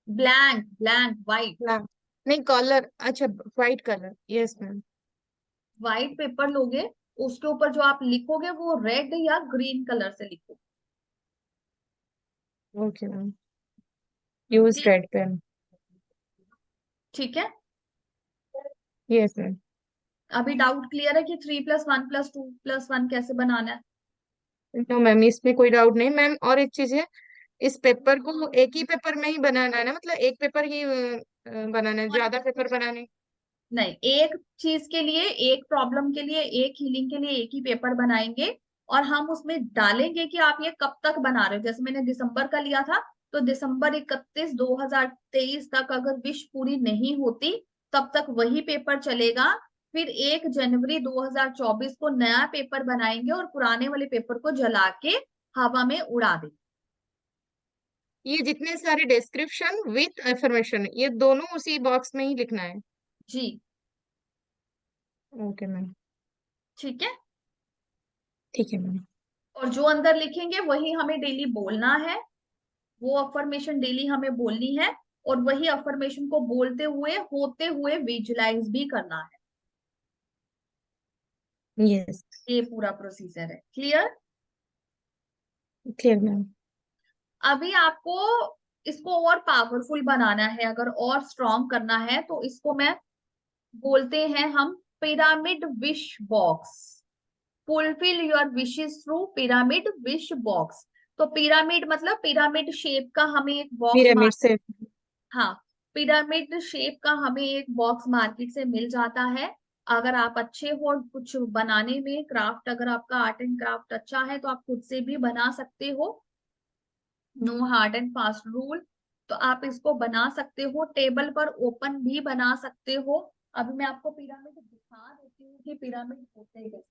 Blank blank white. Black नहीं, कलर, अच्छा, white colour, yes ma'am. White paper लोगे, उसके ऊपर जो आप लिखोगे वो रेड या ग्रीन कलर से लिखो। Okay ma'am. यूज ठीक। Red pen. ठीक है। Yes ma'am. अभी डाउट क्लियर है कि 3+1+2+1 कैसे बनाना है? नो मैम, इसमें कोई डाउट नहीं मैम। और एक चीज है, इस पेपर को एक ही पेपर में ही बनाना है ना? मतलब एक पेपर ही बनाना है, और ज्यादा पेपर बनाने? नहीं, एक चीज के लिए, एक प्रॉब्लम के लिए, एक हीलिंग के लिए एक ही पेपर बनाएंगे। और हम उसमें डालेंगे कि आप ये कब तक बना रहे हो। जैसे मैंने दिसंबर का लिया था, तो दिसंबर 31 2023 तक अगर विश पूरी नहीं होती तब तक वही पेपर चलेगा। फिर 1 जनवरी 2024 को नया पेपर बनाएंगे और पुराने वाले पेपर को जला के हवा में उड़ा देंगे। ये जितने सारे डिस्क्रिप्शन विथ इंफॉर्मेशन, ये दोनों उसी बॉक्स में ही लिखना है? जी। Okay ma'am. ठीक है। ठीक है मैम। और जो अंदर लिखेंगे वही हमें डेली बोलना है, वो अफर्मेशन डेली हमें बोलनी है। और वही अफर्मेशन को बोलते हुए होते हुए विजुलाइज भी करना है। यस। ये पूरा प्रोसीजर है। क्लियर? Clear ma'am. अभी आपको इसको और पावरफुल बनाना है, अगर और स्ट्रॉन्ग करना है, तो इसको मैं बोलते हैं हम pyramid wish box. Fulfil your wishes through pyramid wish box. तो पिरामिड मतलब पिरामिड शेप का हमें एक बॉक्स, पिरामिड से? हाँ, पिरामिड शेप का हमें एक बॉक्स मार्केट से मिल जाता है। अगर आप अच्छे हो कुछ बनाने में, क्राफ्ट, अगर आपका आर्ट एंड क्राफ्ट अच्छा है तो आप खुद से भी बना सकते हो। No hard and fast rule. तो आप इसको बना सकते हो, टेबल पर ओपन भी बना सकते हो। अभी मैं आपको पिरामिड दिखा देती हूँ कि पिरामिड होते कैसे।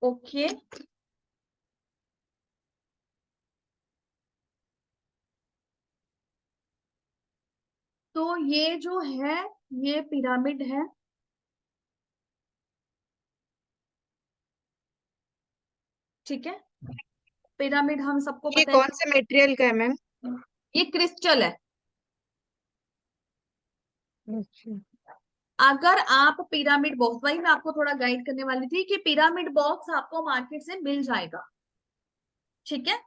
ओके, तो ये जो है ये पिरामिड है। ठीक है, पिरामिड हम सबको ये पता है कौन से मटेरियल का है मैम? ये क्रिस्टल है। अच्छा। अगर आप पिरामिड बॉक्स, वही मैं आपको थोड़ा गाइड करने वाली थी कि पिरामिड बॉक्स आपको मार्केट से मिल जाएगा। ठीक है,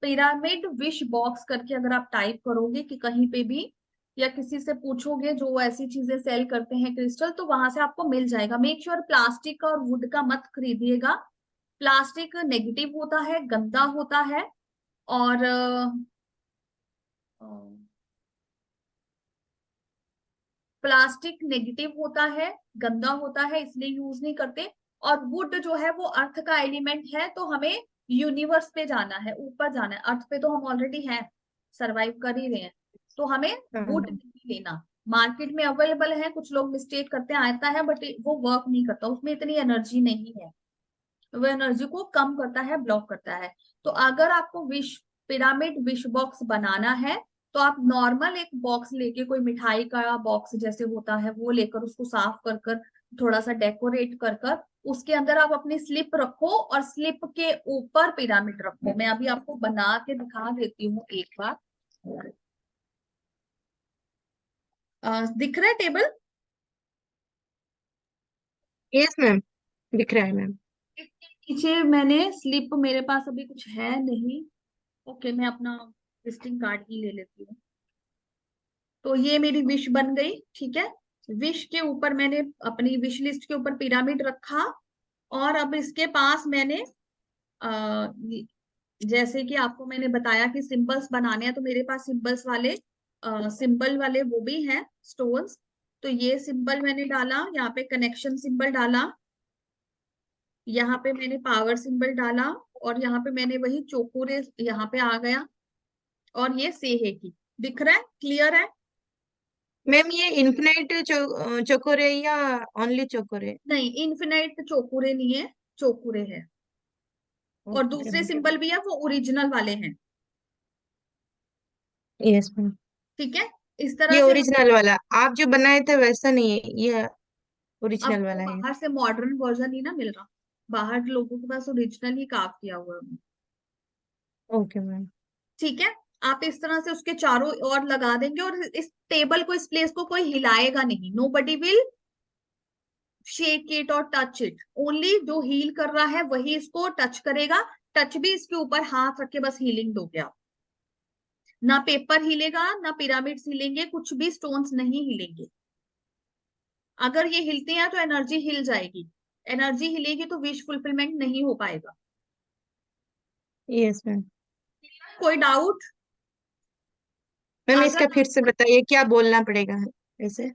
पिरामिड विश बॉक्स करके अगर आप टाइप करोगे कि कहीं पे भी, या किसी से पूछोगे जो ऐसी चीजें सेल करते हैं क्रिस्टल, तो वहां से आपको मिल जाएगा। मेक श्योर प्लास्टिक और वुड का मत खरीदिएगा। प्लास्टिक नेगेटिव होता है, गंदा होता है, और प्लास्टिक नेगेटिव होता है, गंदा होता है, इसलिए यूज नहीं करते। और वुड जो है वो अर्थ का एलिमेंट है, तो हमें यूनिवर्स पे जाना है, ऊपर जाना है। अर्थ पे तो हम ऑलरेडी हैं, सरवाइव कर ही रहे हैं, तो हमें वुड हाँ। नहीं लेना। मार्केट में अवेलेबल है, कुछ लोग मिस्टेक करते हैं, आता है बट वो वर्क नहीं करता, उसमें इतनी एनर्जी नहीं है, वो एनर्जी को कम करता है, ब्लॉक करता है। तो अगर आपको विश पिरामिड विश बॉक्स बनाना है, तो आप नॉर्मल एक बॉक्स लेके, कोई मिठाई का बॉक्स जैसे होता है वो लेकर, उसको साफ कर कर, थोड़ा सा डेकोरेट कर कर, उसके अंदर आप अपनी स्लिप रखो और स्लिप के ऊपर पिरामिड रखो। मैं अभी आपको बना के दिखा देती हूँ एक बार। दिख रहा है टेबल? यस मैम, दिख रहा है मैम। इसके नीचे मैंने स्लिप, मेरे पास अभी कुछ है नहीं। ओके, मैं अपना विजिटिंग कार्ड ही ले लेती हूँ। तो ये मेरी विश बन गई। ठीक है, विश के ऊपर मैंने अपनी विश लिस्ट के ऊपर पिरामिड रखा। और अब इसके पास मैंने जैसे कि आपको मैंने बताया कि सिंबल्स बनाने हैं, तो मेरे पास सिंबल्स वाले सिंबल वाले वो भी हैं स्टोन्स। तो ये सिंबल मैंने डाला, यहाँ पे कनेक्शन सिंबल डाला, यहाँ पे मैंने पावर सिंबल डाला, और यहाँ पे मैंने वही चोकोरे यहाँ पे आ गया, और ये सेहे की। दिख रहा है? क्लियर है? मैम ये इन्फिनाइट चोकोरे या ओनली चोकोरे? नहीं, इन्फिनाइट चोकुरे नहीं है, चोकुरे है। और ओके दूसरे मैम। सिंबल भी है, वो ओरिजिनल वाले हैं। Yes ma'am. ठीक है, इस तरह ये से हम, ओरिजिनल वाला आप जो बनाए थे वैसा नहीं है, ये अब ओरिजिनल वो वाला है। बाहर से मॉडर्न वर्जन ही ना मिल रहा, बाहर लोगों के पास ओरिजिनल ही काफ किया हुआ है। Okay ma'am. ठीक है, आप इस तरह से उसके चारों ओर लगा देंगे, और इस टेबल को, इस प्लेस को कोई हिलाएगा नहीं। Nobody will shake it और टच इट, ओनली जो हील कर रहा है वही इसको टच करेगा। टच भी इसके ऊपर हाथ रख के बस हीलिंग दोगे आप। ना पेपर हिलेगा, ना पिरामिड्स हिलेंगे, कुछ भी स्टोन्स नहीं हिलेंगे। अगर ये हिलते हैं तो एनर्जी हिल जाएगी, एनर्जी हिलेगी तो विश फुलफिलमेंट नहीं हो पाएगा। Yes ma'am. कोई डाउट? मैम अगर इसका फिर से बताइए, क्या बोलना पड़ेगा ऐसे?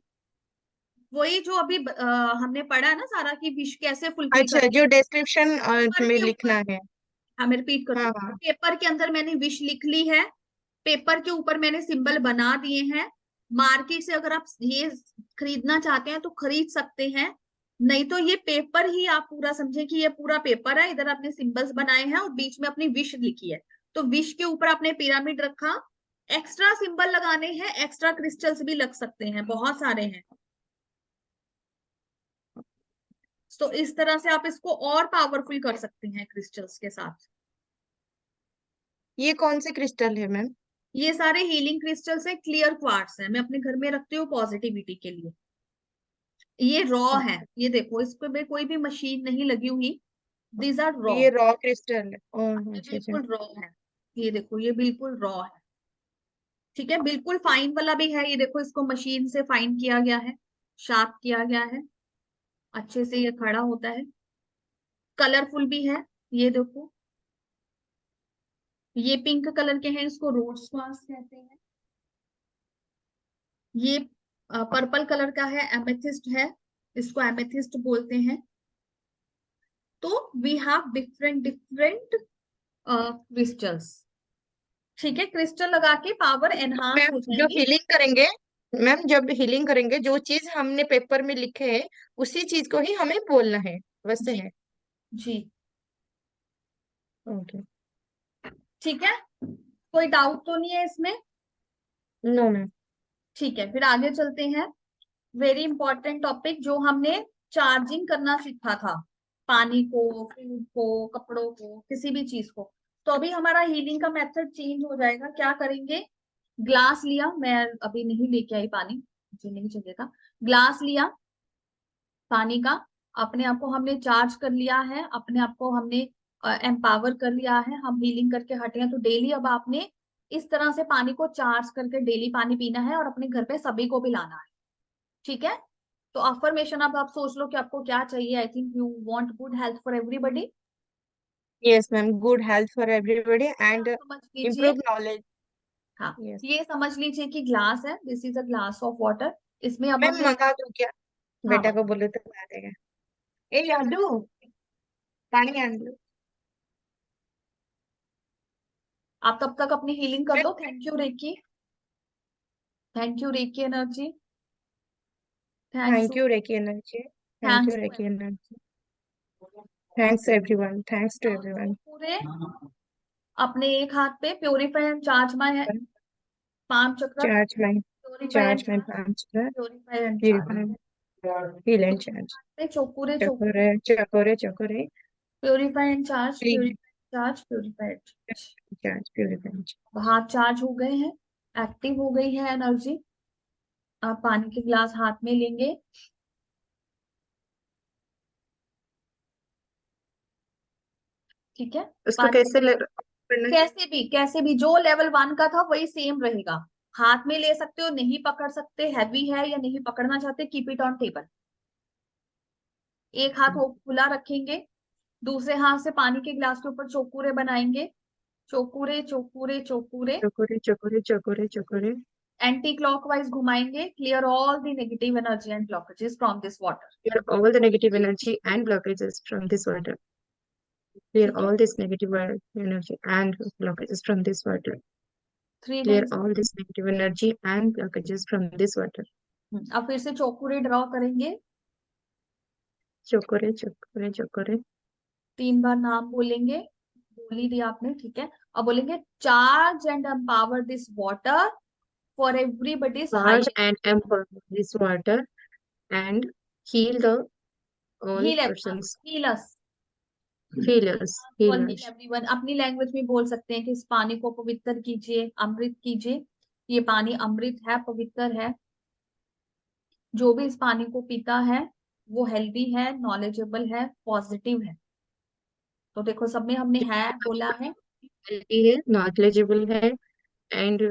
वही जो अभी हमने पढ़ा है ना सारा, कि विश कैसे फुलफिल अच्छा, करते हैं। जो डिस्क्रिप्शन पेपर में के ऊपर, लिखना है। हाँ मैं रिपीट करती हाँ हूँ, हाँ। पेपर के अंदर मैंने विश लिख ली है, पेपर के ऊपर मैंने सिंबल बना दिए हैं। मार्केट से अगर आप ये खरीदना चाहते हैं तो खरीद सकते हैं, नहीं तो ये पेपर ही आप पूरा समझे कि ये पूरा पेपर है, इधर आपने सिंबल्स बनाए हैं और बीच में अपनी विश लिखी है। तो विश के ऊपर आपने पिरामिड रखा, एक्स्ट्रा सिंबल लगाने हैं, एक्स्ट्रा क्रिस्टल्स भी लग सकते हैं, बहुत सारे हैं। तो इस तरह से आप इसको और पावरफुल कर सकते हैं क्रिस्टल्स के साथ। ये कौन से क्रिस्टल है मैम? ये सारे हीलिंग क्रिस्टल्स है, क्लियर क्वार्ट्स है, मैं अपने घर में रखती हूँ पॉजिटिविटी के लिए। ये रॉ है, ये देखो इस पे कोई भी मशीन नहीं लगी हुई, दीज आर रॉ। ये रॉ क्रिस्टल है? ओह ये अच्छा अच्छा। बिल्कुल रॉ है, ये देखो ये बिल्कुल रॉ है। ठीक है, बिल्कुल फाइन वाला भी है, ये देखो इसको मशीन से फाइन किया गया है, शार्प किया गया है, अच्छे से ये खड़ा होता है। कलरफुल भी है, ये देखो, ये पिंक कलर के हैं, इसको रोज क्वार्ट्ज कहते हैं। ये पर्पल कलर का है, एमेथिस्ट है, इसको एमेथिस्ट बोलते हैं। तो we have different different crystals. ठीक है, क्रिस्टल लगा के पावर एनहांस मैम हो जो जाएगी। हीलिंग करेंगे, मैम जब हीलिंग करेंगे जो चीज हमने पेपर में लिखे है उसी चीज को ही हमें बोलना है, वैसे जी है? जी। ओके। ठीक है, कोई डाउट तो नहीं है इसमें? No ma'am. ठीक है, फिर आगे चलते हैं। वेरी इंपॉर्टेंट टॉपिक जो हमने चार्जिंग करना सीखा था, पानी को, फूड को, कपड़ों को, किसी भी चीज को। तो अभी हमारा हीलिंग का मेथड चेंज हो जाएगा। क्या करेंगे, ग्लास लिया, मैं अभी नहीं लेके आई पानी, मुझे नहीं चाहिए था। ग्लास लिया पानी का, अपने आप को हमने चार्ज कर लिया है, अपने आप को हमने एम्पावर कर लिया है, हम हीलिंग करके हटे हैं। तो डेली अब आपने इस तरह से पानी को चार्ज करके डेली पानी पीना है और अपने घर पे सभी को पिलाना है। ठीक है, तो अफर्मेशन अब आप सोच लो कि आपको क्या चाहिए। I think you want good health for everybody. Yes ma'am, good health for everybody and समझ लीजिए, इम्प्रूव नॉलेज। हाँ, यस ये समझ लीजिए कि ग्लास है, this is a glass of water. इसमें अब मैम, हमने, मंगा दूं क्या? हाँ बेटा बस, को बोले तो ला देगा। ए यादू, पानी आन दो। आप तब तक अपनी हीलिंग कर लो। Thank you reiki, thank you reiki energy, thanks thank to, you reiki energy. Thank you thanks to reiki energy. Thanks everyone, thanks to to everyone. पूरे अपने एक हाथ पे प्योरीफाई एंड चार्ज माय है, पांच चक्र, charge my, purify and charge my charge, palms पर, purify and charge. purify, heal and दूसरे charge. हाथ पे चोकुरे चोकुरे, चकोरे चकोरे चकोरे, purify and charge, clean, purify charge, purify and charge. charge, purify. हाथ चार्ज हो गए हैं, एक्टिव हो गई है एनर्जी। आप पानी के गिलास हाथ में लेंगे। ठीक है, उसको पानी कैसे करना है? कैसे भी जो लेवल वन का था वही सेम रहेगा। हाथ में ले सकते हो, नहीं पकड़ सकते, हैवी है या नहीं पकड़ना चाहते, कीप इट ऑन टेबल। एक हाथ वो खुला रखेंगे, दूसरे हाथ से पानी के गिलास के ऊपर चौकुरे बनाएंगे, चौकुरे चौकुरे चौकुरे। चकोरे चकोरे चकोरे चकोरे। एंटी क्लॉकवाइज घुमाएंगे, clear all the negative energy and blockages from this water. Clear all the negative energy and blockages from this water. Clear ठीक है, all this negative energy and blockages from this water. 3 Clear times. all this negative energy and blockages from this water. अब फिर से चौकुरे draw करेंगे, चकोरे चकोरे चकोरे। 3 बार नाम बोलेंगे, बोल ही दिया आपने। ठीक है, अब बोलेंगे charge and empower this water for everybody's Charge highest, and empower this water and heal the all heal, persons. Heal us, Healers, for heal healers. Everyone. अपनी लैंग्वेज में बोल सकते हैं कि इस पानी को पवित्र कीजिए, अमृत कीजिए। ये पानी अमृत है, पवित्र है। जो भी इस पानी को पीता है वो हेल्दी है, नॉलेजेबल है, पॉजिटिव है। तो देखो, सब में हमने है बोला है, Healthy है, knowledgeable है and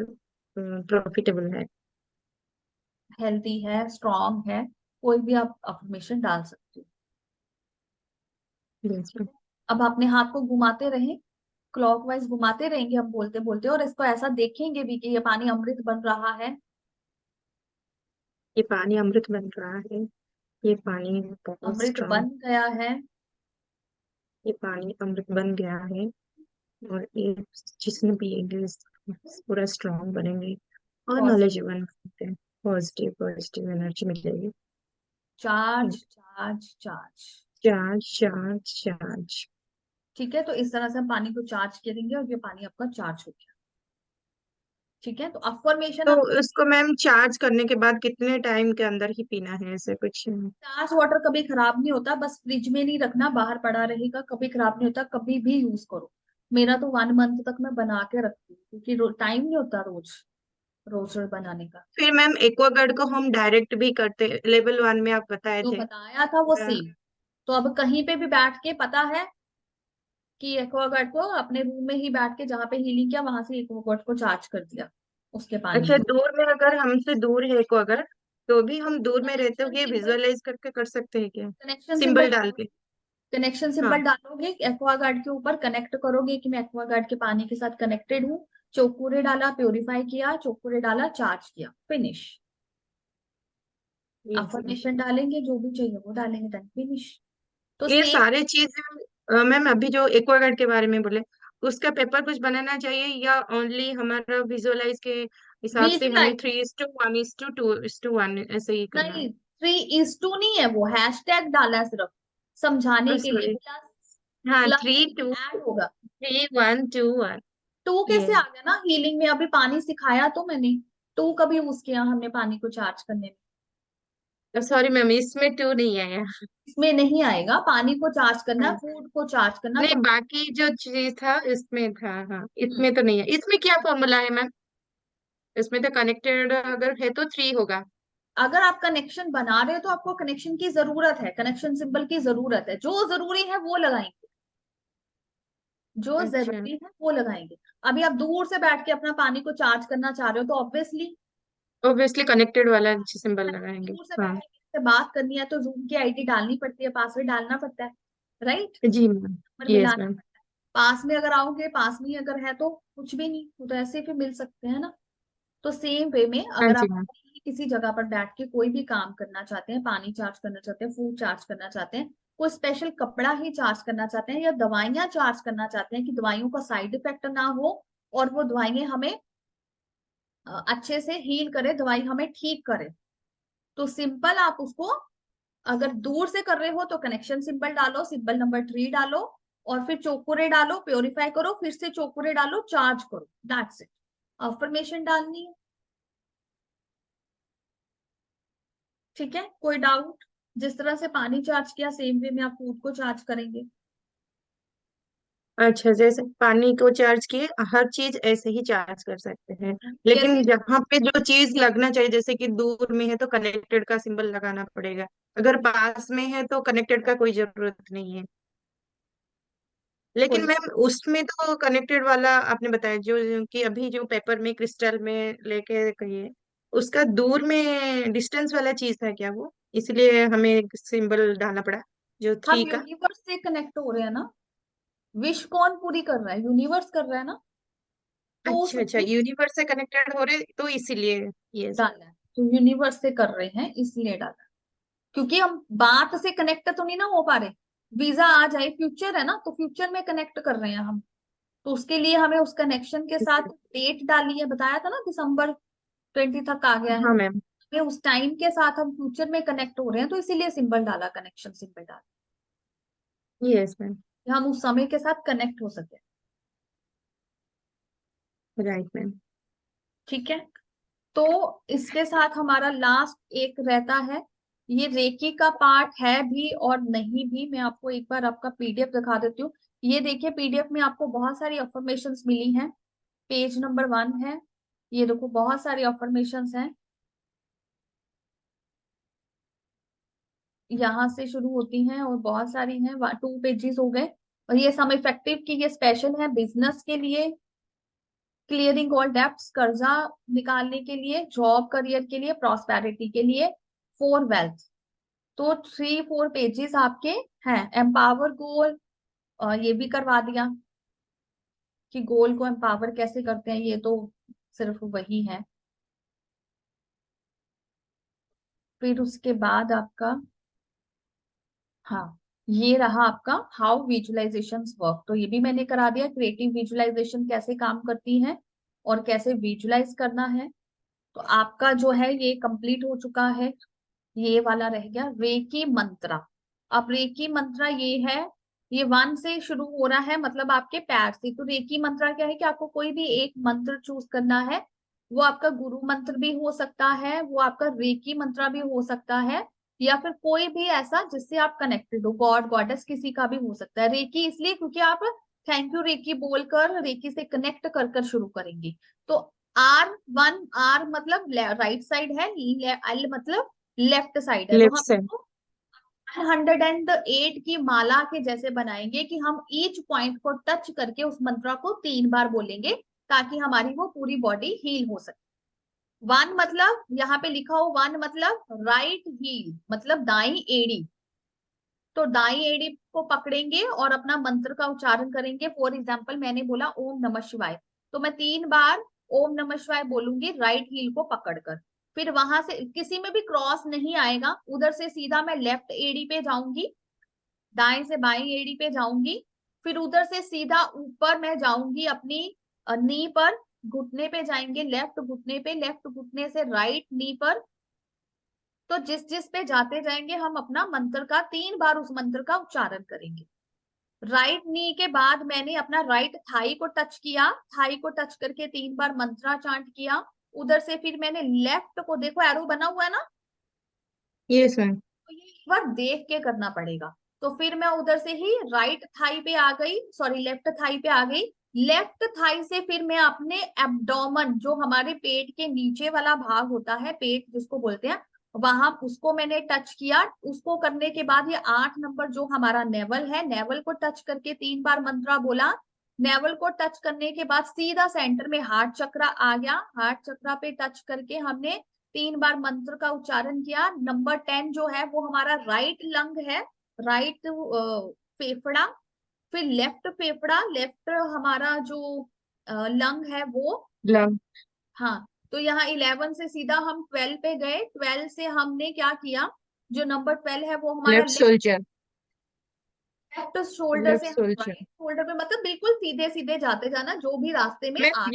प्रॉफिटेबल है। हेल्दी है, स्ट्रांग है, कोई भी आप अफर्मेशन डाल सकते हो। Yes, ठीक है, अब अपने हाथ को घुमाते रहें, क्लॉकवाइज घुमाते रहेंगे हम बोलते बोलते, और इसको ऐसा देखेंगे भी कि ये पानी अमृत बन रहा है। ये पानी अमृत बन रहा है। ये पानी बहुत अमृत स्ट्रांग। बन गया है। ये पानी अमृत बन गया है और ये जिसने पिएंगे पूरा स्ट्रांग बनेंगे और पॉजिटिव, नॉलेजेबल बनते हैं। पॉजिटिव पॉजिटिव एनर्जी मिलेगी। Charge charge charge. Charge charge charge. ठीक है, तो इस तरह से हम पानी को चार्ज करेंगे और ये पानी आपका चार्ज हो गया। ठीक है, तो अफर्मेशन तो आप कोई भी, उसको मैम चार्ज करने के बाद कितने टाइम के अंदर ही पीना है, ऐसे कुछ? चार्ज वाटर कभी खराब नहीं होता, बस फ्रिज में नहीं रखना, बाहर पड़ा रहेगा, कभी खराब नहीं होता, कभी भी यूज करो। मेरा तो 1 मंथ तक मैं बना के रखती हूँ, क्योंकि टाइम नहीं होता रोज रोज रोज बनाने का। फिर मैम एक्वागार्ड को हम डायरेक्ट भी करते, लेवल 1 में आप बताए जो थे। बताया था वो सेम। तो अब कहीं पे भी बैठ के पता है कि एक्वागार्ड को अपने रूम में ही बैठ के जहाँ पे हीलिंग किया वहां से एक्वागार्ड को चार्ज कर दिया, उसके पानी अच्छा, को। दूर में अगर हमसे दूर है एक्वागार्ड, तो भी हम दूर में रहते कनेक्शन हुए सिंबल, विजुअलाइज करके कर सकते हैं क्या? कनेक्शन सिंबल सिंबल डाल के? कनेक्शन हाँ। सिंबल डालोगे एक्वागार्ड के ऊपर, कनेक्ट करोगे कि मैं एक्वागार्ड के पानी के साथ कनेक्टेड हूँ। चोकुरे डाला, प्योरीफाई किया, चोकुरे डाला, चार्ज किया, फिनिश। Yes ma'am. अफर्मेशन डालेंगे, जो भी चाहिए वो डालेंगे, देन फिनिश। तो ये सेम। सारे चीजें मैम अभी जो एक्वागार्ड के बारे में बोले, उसका पेपर कुछ बनाना चाहिए या ओनली हमारा विजुअलाइज के हिसाब से हमें विजुलाइज 3:1:2:1 ऐसे ही करना है? नहीं, 3:2 नहीं है वो, हैशटैग डाला है सिर्फ समझाने के लिए, सॉरी। प्लस हाँ, प्लस थ्री नहीं टू ऐड होगा। 3:1:2:1। टू ये कैसे आ गया ना, हीलिंग में अभी पानी सिखाया तो मैंने। टू कभी यूज किया हमने पानी को चार्ज करने में? सॉरी मैम, इसमें 2 नहीं आया। इसमें नहीं आएगा, पानी को चार्ज करना, हाँ। फूड को चार्ज करना नहीं, सब। बाकी जो चीज था इसमें था। हाँ, हम्म। इसमें तो नहीं है। इसमें क्या फॉर्मूला है मैम? इसमें तो कनेक्टेड अगर है तो 3 होगा। अगर आप कनेक्शन बना रहे हो तो आपको कनेक्शन की जरूरत है, कनेक्शन सिंबल की जरूरत है, जो जरूरी है वो लगाएंगे, जो अच्छा। जरूरी है वो लगाएंगे। अभी आप दूर से बैठ के अपना पानी को चार्ज करना चाह रहे हो तो ऑब्वियसली ऑब्वियसली कनेक्टेड वाला सिंबल लगाएंगे। दूर से हाँ। बैठे किसी से बात करनी है तो रूम की आईडी डालनी पड़ती है, पासवर्ड डालना पड़ता है, राइट? जी मैम। नंबर यस मिलाना मैम। पड़ता है। पास में अगर आओगे, पास में ही अगर है तो कुछ भी नहीं, वो तो ऐसे फिर मिल सकते हैं ना। तो सेम वे में हाँ अगर जी आप मैम। कहीं किसी जगह पर बैठ के कोई भी काम करना चाहते हैं, पानी चार्ज करना चाहते हैं, फूड चार्ज करना चाहते हैं, कोई स्पेशल कपड़ा ही चार्ज करना चाहते हैं, या दवाइयां चार्ज करना चाहते हैं कि दवाइयों का साइड इफेक्ट ना हो और वो दवाइयां हमें अच्छे से हील करे, दवाई हमें ठीक करे, तो सिंपल आप उसको अगर दूर से कर रहे हो तो कनेक्शन सिंबल डालो, सिंबल नंबर 3 डालो, और फिर चोकुरे डालो, प्योरीफाई करो, फिर से चोकुरे डालो, चार्ज करो, दैट्स इट। अफर्मेशन डालनी है। ठीक है, कोई डाउट? जिस तरह से पानी चार्ज किया सेम वे में आप फूड को चार्ज करेंगे। अच्छा, जैसे पानी को चार्ज किए हर चीज ऐसे ही चार्ज कर सकते हैं, कैसे? लेकिन जहाँ पे जो चीज लगना चाहिए, जैसे कि दूर में है तो कनेक्टेड का सिंबल लगाना पड़ेगा, अगर पास में है तो कनेक्टेड का कोई जरूरत नहीं है। लेकिन कोई मैम उसमें तो कनेक्टेड वाला आपने बताया, जो कि अभी जो पेपर में क्रिस्टल में लेके कहिए, उसका दूर में डिस्टेंस वाला चीज था क्या वो, इसलिए हमें सिंबल डालना पड़ा जो हम 3 का? यूनिवर्स से कनेक्ट हो रहे हैं ना, विश कौन पूरी कर रहा है? यूनिवर्स कर रहा है ना, तो अच्छा अच्छा, उसमें यूनिवर्स से कनेक्टेड हो रहे तो इसीलिए। यस। डाला है, तो यूनिवर्स से कर रहे हैं इसलिए डाला है। क्योंकि हम बात से कनेक्ट तो नहीं ना हो पा रहे। वीजा आ जाए, फ्यूचर है ना, तो फ्यूचर में कनेक्ट कर रहे हैं हम, तो उसके लिए हमें उस कनेक्शन के साथ डेट डाली है, बताया था ना December 20 तक आ गया है। हाँ मैम। हमें उस टाइम के साथ हम फ्यूचर में कनेक्ट हो रहे हैं, तो इसीलिए सिंबल डाला, कनेक्शन सिंबल डाला, यस मैम। कि हम उस समय के साथ कनेक्ट हो सके। Right ma'am. ठीक है, तो इसके साथ हमारा लास्ट एक रहता है, ये रेकी का पार्ट है भी और नहीं भी। मैं आपको एक बार आपका पीडीएफ दिखा देती हूँ। ये देखिए, पीडीएफ में आपको बहुत सारी अफर्मेशंस मिली हैं, पेज नंबर 1 है। ये देखो, बहुत सारी अफर्मेशंस हैं, यहाँ से शुरू होती हैं और बहुत सारी हैं, 2 पेजेस हो गए। और ये सम इफेक्टिव की ये स्पेशल है बिजनेस के लिए, क्लियरिंग ऑल डेब्ट्स, कर्जा निकालने के लिए, जॉब करियर के लिए, प्रॉस्पेरिटी के लिए, फॉर वेल्थ। तो 3-4 पेजेस आपके हैं। एम्पावर गोल, ये भी करवा दिया कि गोल को एम्पावर कैसे करते हैं, ये तो सिर्फ वही है। फिर उसके बाद आपका, हाँ, ये रहा आपका हाउ विजुअलाइजेशन वर्क, तो ये भी मैंने करा दिया, क्रिएटिव विजुअलाइजेशन कैसे काम करती है और कैसे विजुअलाइज करना है। तो आपका जो है ये कंप्लीट हो चुका है। ये वाला रह गया रेकी मंत्रा। अब रेकी मंत्रा ये है, ये 1 से शुरू हो रहा है, मतलब आपके पैर से। तो रेकी मंत्रा क्या है कि आपको कोई भी एक मंत्र चूज करना है। वो आपका गुरु मंत्र भी हो सकता है, वो आपका रेकी मंत्रा भी हो सकता है, या फिर कोई भी ऐसा जिससे आप कनेक्टेड हो, गॉड गॉडेस किसी का भी हो सकता है। रेकी इसलिए क्योंकि आप थैंक यू रेकी बोलकर रेकी से कनेक्ट कर कर शुरू करेंगे। तो R1, आर मतलब राइट साइड है, एल मतलब लेफ्ट साइड है, तो लेफ्ट हम साइड। इसको 108 की माला के जैसे बनाएंगे कि हम ईच पॉइंट को टच करके उस मंत्रा को 3 बार बोलेंगे, ताकि हमारी वो पूरी बॉडी हील हो सके। 1 मतलब यहाँ पे लिखा हो, 1 मतलब राइट हील, मतलब दाई एड़ी। तो दाई एड़ी को पकड़ेंगे और अपना मंत्र का उच्चारण करेंगे। फॉर एग्जाम्पल मैंने बोला ओम नमः शिवाय, तो मैं 3 बार ओम नमः शिवाय बोलूंगी राइट हील को पकड़कर। फिर वहां से किसी में भी क्रॉस नहीं आएगा, उधर से सीधा मैं लेफ्ट एड़ी पे जाऊंगी, दाएं से बाएं एड़ी पे जाऊंगी, फिर उधर से सीधा ऊपर मैं जाऊंगी अपनी नी पर, घुटने पे जाएंगे, लेफ्ट घुटने पे, लेफ्ट घुटने से राइट नी पर। तो जिस जिस पे जाते जाएंगे हम अपना मंत्र का 3 बार उस मंत्र का उच्चारण करेंगे। राइट नी के बाद मैंने अपना राइट थाई को टच किया, थाई को टच करके 3 बार मंत्रा चांट किया। उधर से फिर मैंने लेफ्ट को, देखो एरो बना हुआ है ना, यस मैम। तो ये एक बार देख के करना पड़ेगा। तो फिर मैं उधर से ही राइट थाई पे आ गई, सॉरी लेफ्ट थाई पे आ गई। लेफ्ट थाई से फिर मैं अपने एब्डोमन, जो हमारे पेट के नीचे वाला भाग होता है, पेट जिसको बोलते हैं, वहां उसको मैंने टच किया। उसको करने के बाद ये 8 नंबर जो हमारा नेवल है, नेवल को टच करके 3 बार मंत्रा बोला। नेवल को टच करने के बाद सीधा सेंटर में हार्ट चक्रा आ गया, हार्ट चक्रा पे टच करके हमने 3 बार मंत्र का उच्चारण किया। नंबर 10 जो है वो हमारा राइट लंग है, राइट फेफड़ा, फिर लेफ्ट फेफड़ा, लेफ्ट हमारा जो लंग है वो। लव। हाँ, तो यहाँ 11 से सीधा हम 12 पे गए, 12 से हमने क्या किया, जो नंबर 12 है वो हमारा लेफ्ट सोल्जर। लेफ्ट शोल्डर से लेफ्ट हम सोल्जर। राइट शोल्डर पे, मतलब बिल्कुल सीधे सीधे जाते जाना जो भी रास्ते में मैं आ।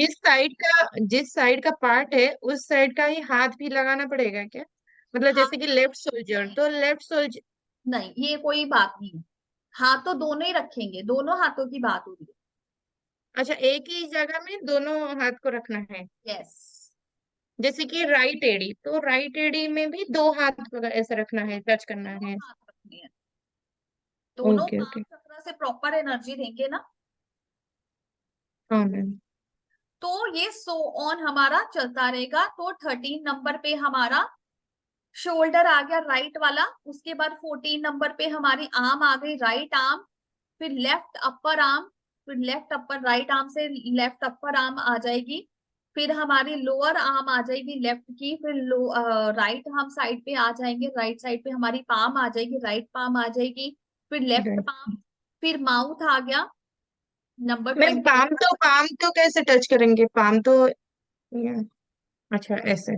जिस साइड का पार्ट है उस साइड का ही हाथ भी लगाना पड़ेगा क्या? मतलब हाँ, जैसे कि लेफ्ट सोल्जर नहीं तो लेफ्ट सोल्जर। नहीं, ये कोई बात नहीं है। हाथ तो दोनों ही रखेंगे, दोनों हाथों की बात हो रही अच्छा, एक ही जगह में दोनों हाथ को रखना है। है। यस, जैसे कि राइट एडी, तो राइट एडी में भी दो हाथ को ऐसे रखना है, टच करना दोनों है। हाथ रखने हैं, दोनों ओके पाम ओके। चक्र से प्रॉपर एनर्जी देंगे ना। हाँ मैम। तो ये सो ऑन हमारा चलता रहेगा। तो 13 नंबर पे हमारा शोल्डर आ गया राइट वाला, उसके बाद 14 नंबर पे हमारी आर्म आ गई, राइट आर्म, फिर लेफ्ट अपर आर्म, फिर लेफ्ट अपर, राइट आर्म से लेफ्ट अपर आर्म आ जाएगी, फिर हमारी लोअर आर्म आ जाएगी लेफ्ट की, फिर राइट हम साइड पे आ जाएंगे, राइट साइड पे हमारी पाम आ जाएगी, राइट पाम आ जाएगी, फिर लेफ्ट राइट। पाम, फिर माउथ आ गया नंबर मैम 20। पाम तो कैसे टच करेंगे? पाम तो अच्छा ऐसे।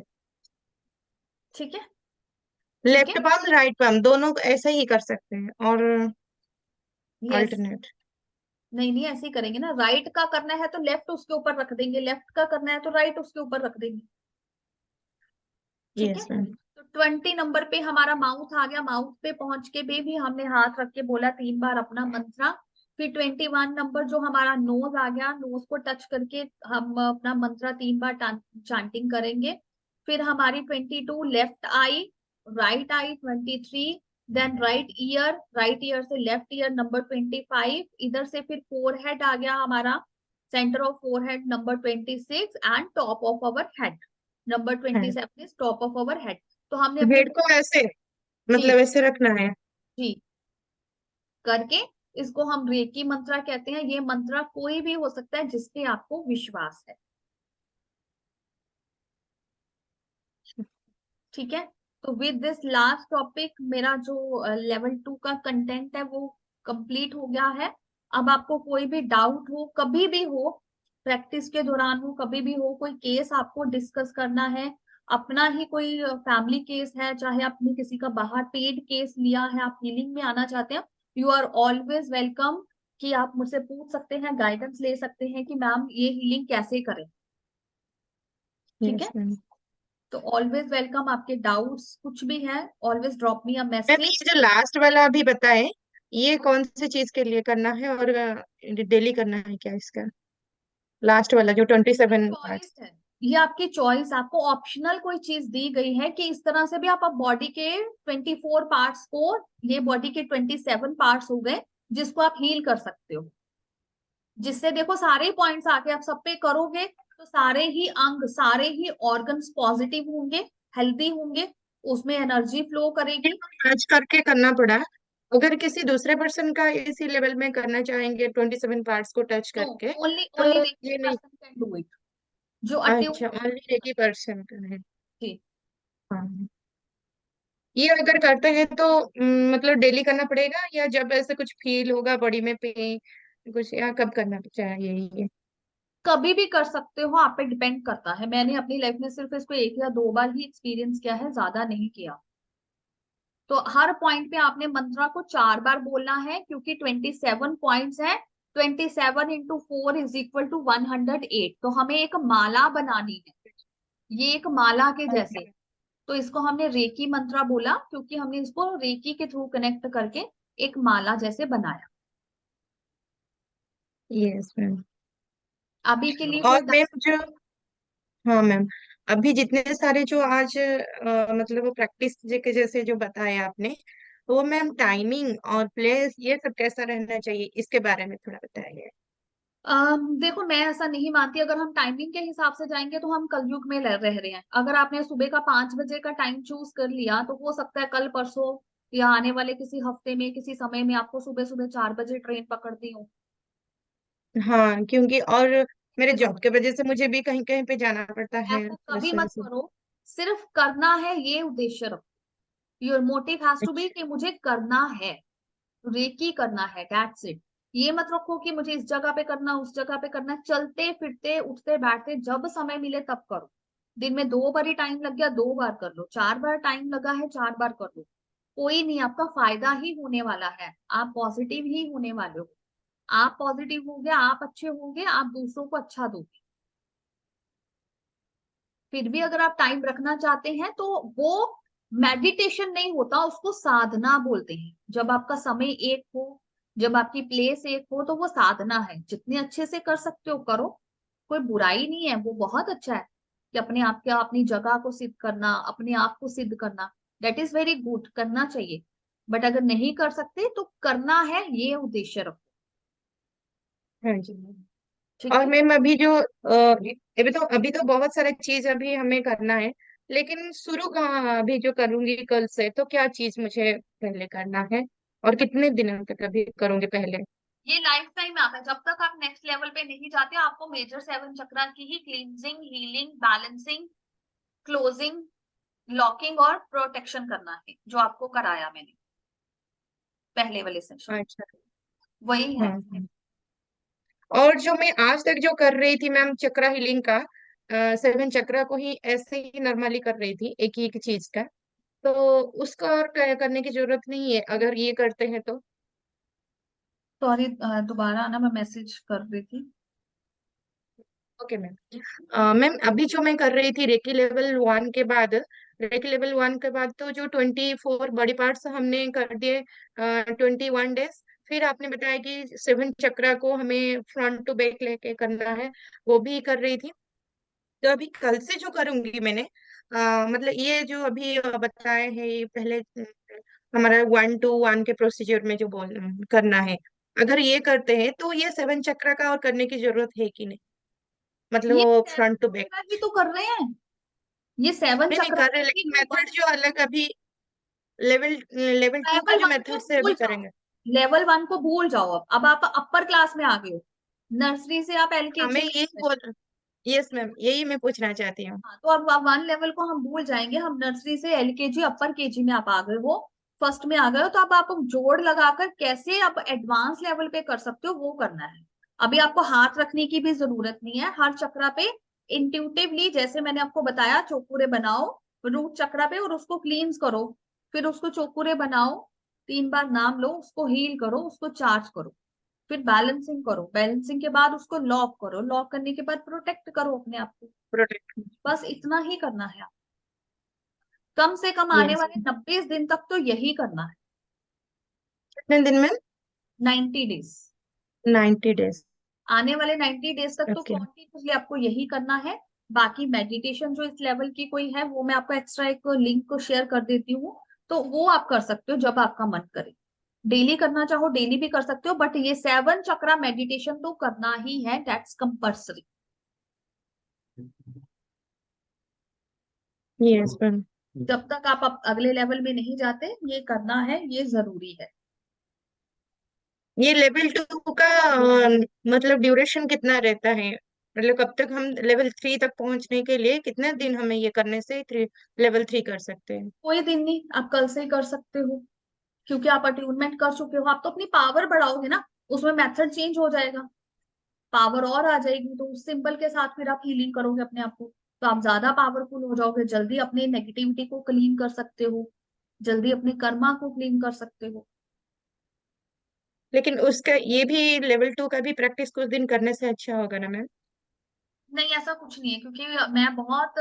ठीक है, ठीक है। लेफ्ट पाम राइट पाम दोनों को ऐसे ही कर सकते हैं और यस, अल्टरनेट। नहीं नहीं, ऐसे ही करेंगे ना, राइट का करना है तो लेफ्ट उसके ऊपर रख देंगे, लेफ्ट का करना है तो राइट उसके ऊपर रख देंगे। ठीक है। Yes ma'am. तो 20 नंबर पे हमारा माउथ आ गया, माउथ पे पहुंच के भी हमने हाथ रख के बोला 3 बार अपना मंत्रा। फिर 21 नंबर जो हमारा नोज आ गया, नोज को टच करके हम अपना मंत्रा 3 बार चांटिंग करेंगे। फिर हमारी 22 left eye, right eye 23, then right ear से लेफ्ट ईयर नंबर 25, इधर से फिर फोरहेड आ गया हमारा, centre of forehead number 26, and top of our head number 27 is top of our head. तो हमने अपने हेड को ऐसे, जी मतलब ऐसे रखना है। जी करके, इसको हम रेकी मंत्रा कहते हैं। ये मंत्रा कोई भी हो सकता है जिसपे आपको विश्वास है। ठीक है। तो विद दिस लास्ट टॉपिक मेरा जो लेवल 2 का कंटेंट है वो कंप्लीट हो गया है। अब आपको कोई भी डाउट हो, कभी भी हो, प्रैक्टिस के दौरान हो, कभी भी हो, कोई केस आपको डिस्कस करना है, अपना ही कोई फैमिली केस है, चाहे आपने किसी का बाहर पेड केस लिया है, आप हीलिंग में आना चाहते हैं, यू आर ऑलवेज वेलकम, कि आप मुझसे पूछ सकते हैं, गाइडेंस ले सकते हैं कि मैम ये हीलिंग कैसे करें। ठीक यस है। मैम। तो ऑलवेज वेलकम, आपके डाउट्स कुछ भी है, ऑलवेज ड्रॉप मी अ मैम मैसेज। ये जो लास्ट वाला अभी बताए, ये कौन सी चीज के लिए करना है और डेली करना है क्या इसका? लास्ट वाला जो 27 चॉइस पार्ट्स। है, ये आपकी चॉइस, आपको ऑप्शनल कोई चीज दी गई है कि इस तरह से भी आप बॉडी के 24 पार्ट्स को, ये बॉडी के 27 पार्ट्स हो गए जिसको आप हील कर सकते हो, जिससे देखो सारे पॉइंट्स आके आप सब पे करोगे तो सारे ही अंग, सारे ही ऑर्गन्स पॉजिटिव होंगे, हेल्दी होंगे, उसमें एनर्जी फ्लो करेगी। टच करके करना पड़ा। अगर किसी दूसरे पर्सन का इसी लेवल में करना चाहेंगे 27 पार्ट्स को टच नो, करके, ओनली तो ओनली ये नहीं? पर्सन कैन डू इट, जो अट्यून अच्छा, ओनली एक ही पर्सन का है। जी। हाँ। ये अगर करते हैं तो मतलब डेली करना पड़ेगा, या जब ऐसे कुछ फील होगा बॉडी में पेन कुछ, या कब करना चाहिए ये? कभी भी कर सकते हो, आप पे डिपेंड करता है। मैंने अपनी लाइफ में सिर्फ इसको 1 या 2 बार ही एक्सपीरियंस किया है, ज्यादा नहीं किया। तो हर पॉइंट पे आपने मंत्रा को 4 बार बोलना है, क्योंकि 27 पॉइंट्स है। 27 into 4 = 108। तो हमें एक माला बनानी है, ये एक माला के जैसे। तो इसको हमने रेकी मंत्रा बोला, क्योंकि हमने इसको रेकी के थ्रू कनेक्ट करके एक माला जैसे बनाया। Yes ma'am. अभी के लिए कोई और मैम जो, हाँ मैम, अभी जितने सारे जो आज मतलब प्रैक्टिस के जैसे जो बताया आपने, वो मैम टाइमिंग और प्लेस ये सब कैसा रहना चाहिए, इसके बारे में थोड़ा बताइए। देखो, मैं ऐसा नहीं मानती। अगर हम टाइमिंग के हिसाब से जाएंगे तो हम कलयुग में रह रहे हैं। अगर आपने सुबह का 5 बजे का टाइम चूज कर लिया, तो हो सकता है कल परसों या आने वाले किसी हफ्ते में किसी समय में आपको सुबह सुबह 4 बजे ट्रेन पकड़ती हो। हाँ, क्योंकि और मेरे जॉब के वजह से मुझे भी कहीं कहीं पे जाना पड़ता है, ऐसा तो कभी इस वजह मत से। करो। सिर्फ करना है, ये उद्देश्य रखो। Your motive has to be अच्छा। कि मुझे करना है, रेकी करना है, दैट्स इट। ये मत रखो कि मुझे इस जगह पे करना, उस जगह पे करना। चलते फिरते उठते बैठते जब समय मिले तब करो। दिन में 2 बार ही टाइम लग गया, 2 बार कर लो। 4 बार टाइम लगा है, 4 बार कर लो। कोई नहीं, आपका फायदा ही होने वाला है। आप पॉजिटिव ही होने वाले हो। आप पॉजिटिव होगे, आप अच्छे होगे, आप दूसरों को अच्छा दोगे। फिर भी अगर आप टाइम रखना चाहते हैं तो वो मेडिटेशन नहीं होता, उसको साधना बोलते हैं। जब आपका समय एक हो, जब आपकी प्लेस एक हो, तो वो साधना है। जितने अच्छे से कर सकते हो करो। कोई बुराई नहीं है, वो बहुत अच्छा है कि अपने आप के अपनी जगह को सिद्ध करना, अपने आप को सिद्ध करना। दैट इज वेरी गुड, करना चाहिए। बट अगर नहीं कर सकते तो करना है, ये उद्देश्य रखो। हाँ जी मैम। ठीक और है। मैम अभी जो अभी तो बहुत सारे चीज अभी हमें करना है, लेकिन शुरू कहाँ अभी जो करूंगी कल से, तो क्या चीज मुझे पहले करना है, और कितने दिनों तक अभी करूंगी पहले? ये लाइफ टाइम आप है, जब तक आप नेक्स्ट लेवल पे नहीं जाते। आपको मेजर 7 चक्रा की ही cleansing, healing, balancing, closing, locking और प्रोटेक्शन करना है, जो आपको कराया मैंने पहले वाले सेशन। अच्छा। वही हाँ है। हाँ। और जो मैं आज तक जो कर रही थी मैम चक्रा हीलिंग का, 7 चक्रा को ही ऐसे ही नॉर्मली कर रही थी, एक ही एक चीज का, तो उसका और करने की जरूरत नहीं है अगर ये करते हैं तो? सॉरी, दोबारा आना, मैं मैसेज कर रही थी। Okay ma'am. मैम अभी जो मैं कर रही थी रेकी लेवल 1 के बाद तो जो 24 बॉडी पार्ट्स हमने कर दिए, 21 डेज। फिर आपने बताया कि 7 चक्रा को हमें फ्रंट टू बैक लेके करना है, वो भी कर रही थी। तो अभी कल से जो करूंगी मैंने, मतलब ये जो अभी बताया है, ये पहले हमारा 1 to 1 के प्रोसीजर में जो बोल करना है, अगर ये करते हैं तो ये 7 चक्रा का और करने की जरूरत है कि नहीं, मतलब ये वो सेवन फ्रंट टू बैक? चक्रा ही तो कर रहे हैं। ये सेवन नहीं नहीं चक्रा कर रहे, में ही लेकिन तो मेथड जो अलग अभी लेवल लेवल 2 का लेवल जो वन को मेथड से भूल अभी जाओ। करेंगे। लेवल 1 को भूल जाओ। अब आप अपर क्लास में आ गए हो। नर्सरी से आप हाँ मैं एलकेजी यही में। बोल, यस मैम, यही मैं पूछना चाहती हूँ। हाँ, तो अब 1 लेवल को हम भूल जाएंगे। हम नर्सरी से एलकेजी अपर केजी में आप आ गए हो, फर्स्ट में आ गए हो। तो अब आप जोड़ लगाकर कैसे आप एडवांस लेवल पे कर सकते हो, वो करना है। अभी आपको हाथ रखने की भी जरूरत नहीं है हर चक्रा पे। इंट्यूटिवली, जैसे मैंने आपको बताया, चौकुरे बनाओ रूट चक्रा पे और उसको क्लींस करो। फिर उसको चौकुरे बनाओ, 3 बार नाम लो, उसको हील करो, उसको चार्ज करो। फिर बैलेंसिंग करो, बैलेंसिंग के बाद उसको लॉक करो, लॉक करने के बाद प्रोटेक्ट करो अपने आप को। प्रोटेक्ट। बस इतना ही करना है। कम से कम आने यस। वाले 90 दिन तक तो यही करना है। कितने दिन में? 90 डेज। 90 डेज। आने वाले 90 डेज तक तो ओके। कॉन्टिन्यूसली आपको यही करना है। बाकी मेडिटेशन जो इस लेवल की कोई है, वो मैं आपको एक्स्ट्रा एक लिंक को शेयर कर देती हूँ। तो वो आप कर सकते हो जब आपका मन करे। डेली करना चाहो डेली भी कर सकते हो, बट ये 7 चक्रा मेडिटेशन तो करना ही है, दैट्स कंपल्सरी। Yes ma'am. जब तक आप अगले लेवल में नहीं जाते, ये करना है, ये जरूरी है। ये लेवल 2 का मतलब ड्यूरेशन कितना रहता है? मतलब कब तक हम लेवल 3 तक पहुंचने के लिए कितने दिन हमें ये करने से लेवल 3 कर सकते हैं? कोई दिन नहीं, आप कल से ही कर सकते हो, क्योंकि आप अट्यूनमेंट कर चुके हो। आप तो अपनी पावर बढ़ाओगे ना, उसमें मेथड चेंज हो जाएगा, पावर और आ जाएगी, तो उस सिंबल के साथ फिर आप हीलिंग करोगे अपने आप को, तो आप ज्यादा पावरफुल हो जाओगे, जल्दी अपने नेगेटिविटी को क्लीन कर सकते हो, जल्दी अपने कर्मा को क्लीन कर सकते हो। लेकिन उसका ये भी लेवल 2 का भी प्रैक्टिस कुछ दिन करने से अच्छा होगा ना मैम? नहीं, ऐसा कुछ नहीं है, क्योंकि मैं बहुत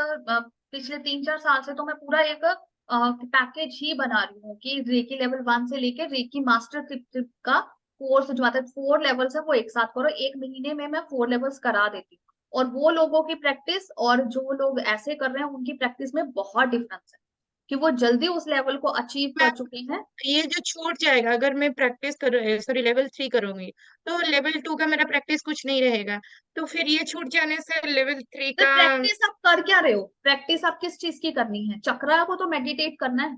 पिछले 3-4 साल से तो मैं पूरा एक पैकेज ही बना रही हूँ कि रेकी लेवल 1 से लेकर रेकी मास्टर ट्रिप ट्रिप का कोर्स जो आता है, 4 लेवल्स है वो एक साथ करो, एक महीने में मैं 4 लेवल्स करा देती हूँ। और वो लोगों की प्रैक्टिस और जो लोग ऐसे कर रहे हैं उनकी प्रैक्टिस में बहुत डिफरेंस है, कि वो जल्दी उस लेवल को अचीव कर चुके हैं। ये जो छूट जाएगा अगर मैं प्रैक्टिस कर सॉरी लेवल 3 करूंगी, तो लेवल 2 का मेरा प्रैक्टिस कुछ नहीं रहेगा, तो फिर ये छूट जाने से लेवल 3 तो का। प्रैक्टिस आप कर क्या रहे हो? प्रैक्टिस आप किस चीज की करनी है? चक्रा को तो मेडिटेट करना है,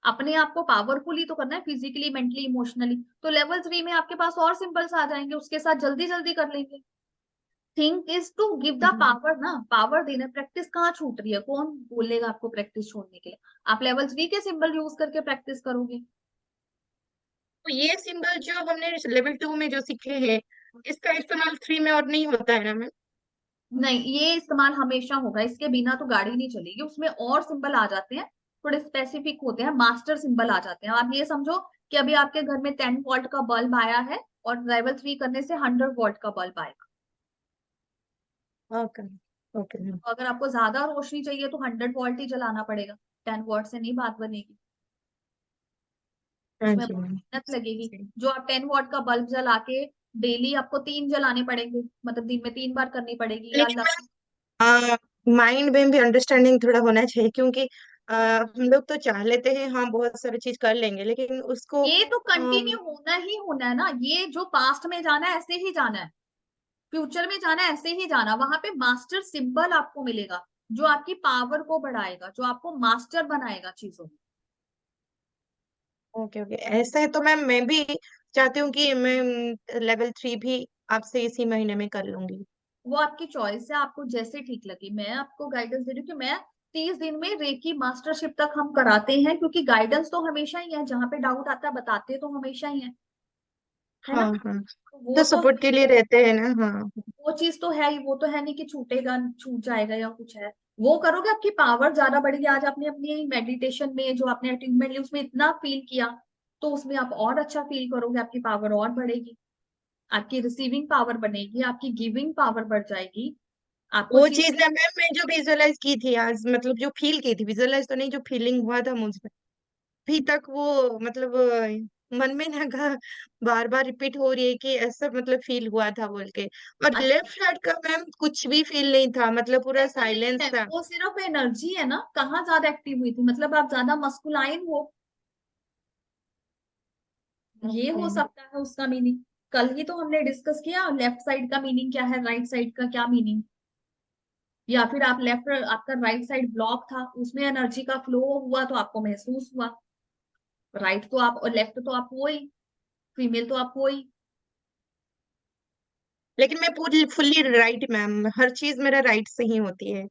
अपने आप को पावरफुली तो करना है, फिजिकली मेंटली इमोशनली। तो लेवल 3 में आपके पास और सिंबल्स आ जाएंगे, उसके साथ जल्दी जल्दी कर लेंगे। Think is to give the hmm, power ना, पावर देना। प्रैक्टिस कहाँ छूट रही है? कौन बोलेगा आपको प्रैक्टिस छोड़ने के लिए? आप लेवल 3 के सिंबल यूज करके प्रैक्टिस करोगे। तो ये सिंबल जो हमने लेवल 2 में जो सीखे हैं, इसका इस्तेमाल 3 में और नहीं होता है ना मैम? नहीं, ये इस्तेमाल हमेशा होगा, इसके बिना तो गाड़ी नहीं चलेगी। उसमें और सिंबल आ जाते हैं, थोड़े स्पेसिफिक होते हैं, मास्टर सिंबल आ जाते हैं। आप ये समझो कि अभी आपके घर में 10 वॉल्ट का बल्ब आया है, और लेवल 3 करने से 100 वॉल्ट का बल्ब आएगा। ओके। Okay ma'am. तो अगर आपको ज्यादा रोशनी चाहिए तो 100 वॉल्ट ही जलाना पड़ेगा, 10 वॉल्ट से नहीं बात बनेगी। हाँ उसमें जी बहुत मैम। मेहनत लगेगी। जो आप 10 वॉट का बल्ब जला के डेली आपको 3 जलाने पड़ेंगे, मतलब दिन में 3 बार करनी पड़ेगी, या लेकिन मैम माइंड में भी अंडरस्टैंडिंग थोड़ा होना चाहिए, क्योंकि हम लोग तो चाह लेते हैं हाँ बहुत सारी चीज कर लेंगे, लेकिन उसको ये तो कंटिन्यू होना ही होना है ना। ये जो पास्ट में जाना है ऐसे ही जाना है, फ्यूचर में जाना है ऐसे ही जाना। वहां पे मास्टर सिंबल आपको मिलेगा, जो आपकी पावर को बढ़ाएगा, जो आपको मास्टर बनाएगा चीजों में। ओके ओके, ऐसा है तो मैम मैं भी चाहती हूँ कि मैं लेवल 3 भी आपसे इसी महीने में कर लूंगी। वो आपकी चॉइस है, आपको जैसे ठीक लगे। मैं आपको गाइडेंस दे रही हूँ कि मैं 30 दिन में रेकी मास्टरशिप तक हम कराते हैं, क्योंकि गाइडेंस तो हमेशा ही है, जहाँ पे डाउट आता है बताते तो हमेशा ही है ना। हाँ हाँ, तो वो तो तो सपोर्ट के लिए रहते हैं ना, हाँ। वो चीज तो है ही, वो तो है नहीं कि छूटेगा, छूट जाएगा या कुछ है। वो करोगे आपकी पावर ज्यादा बढ़ेगी। आज आपने अपनी मेडिटेशन में जो आपने अटेनमेंट ली उसमें इतना फील किया, तो उसमें आप और अच्छा फील करोगे, आपकी पावर और बढ़ेगी, आपकी रिसीविंग पावर बनेगी, आपकी गिविंग पावर बढ़ जाएगी। आपको वो चीज। चीज ना मैम मैं जो विजुअलाइज की थी आज, मतलब जो फील की थी, विजुअलाइज तो नहीं, जो फीलिंग हुआ था मुझ अभी तक वो मतलब मन में ना बार बार रिपीट हो रही है कि ऐसा मतलब फील हुआ था बोल के। और अच्छा, लेफ्ट साइड का मैम कुछ भी फील नहीं था, मतलब पूरा ऐसा नहीं साइलेंस है, था। वो सिर्फ एनर्जी है ना। कहाँ ज्यादा एक्टिव हुई थी? मतलब आप ज्यादा मस्कुलाइन हो, ये ओके। हो सकता है उसका मीनिंग। कल ही तो हमने डिस्कस किया लेफ्ट साइड का मीनिंग क्या है, राइट साइड का क्या मीनिंग। या फिर आप लेफ्ट, आपका राइट साइड ब्लॉक था, उसमें एनर्जी का फ्लो हुआ तो आपको महसूस हुआ। राइट तो आप, और लेफ्ट तो आप वो ही, फीमेल तो आप वो ही। लेकिन मैं पूरी फुल्ली राइट मैम, हर चीज मेरा राइट से ही होती है।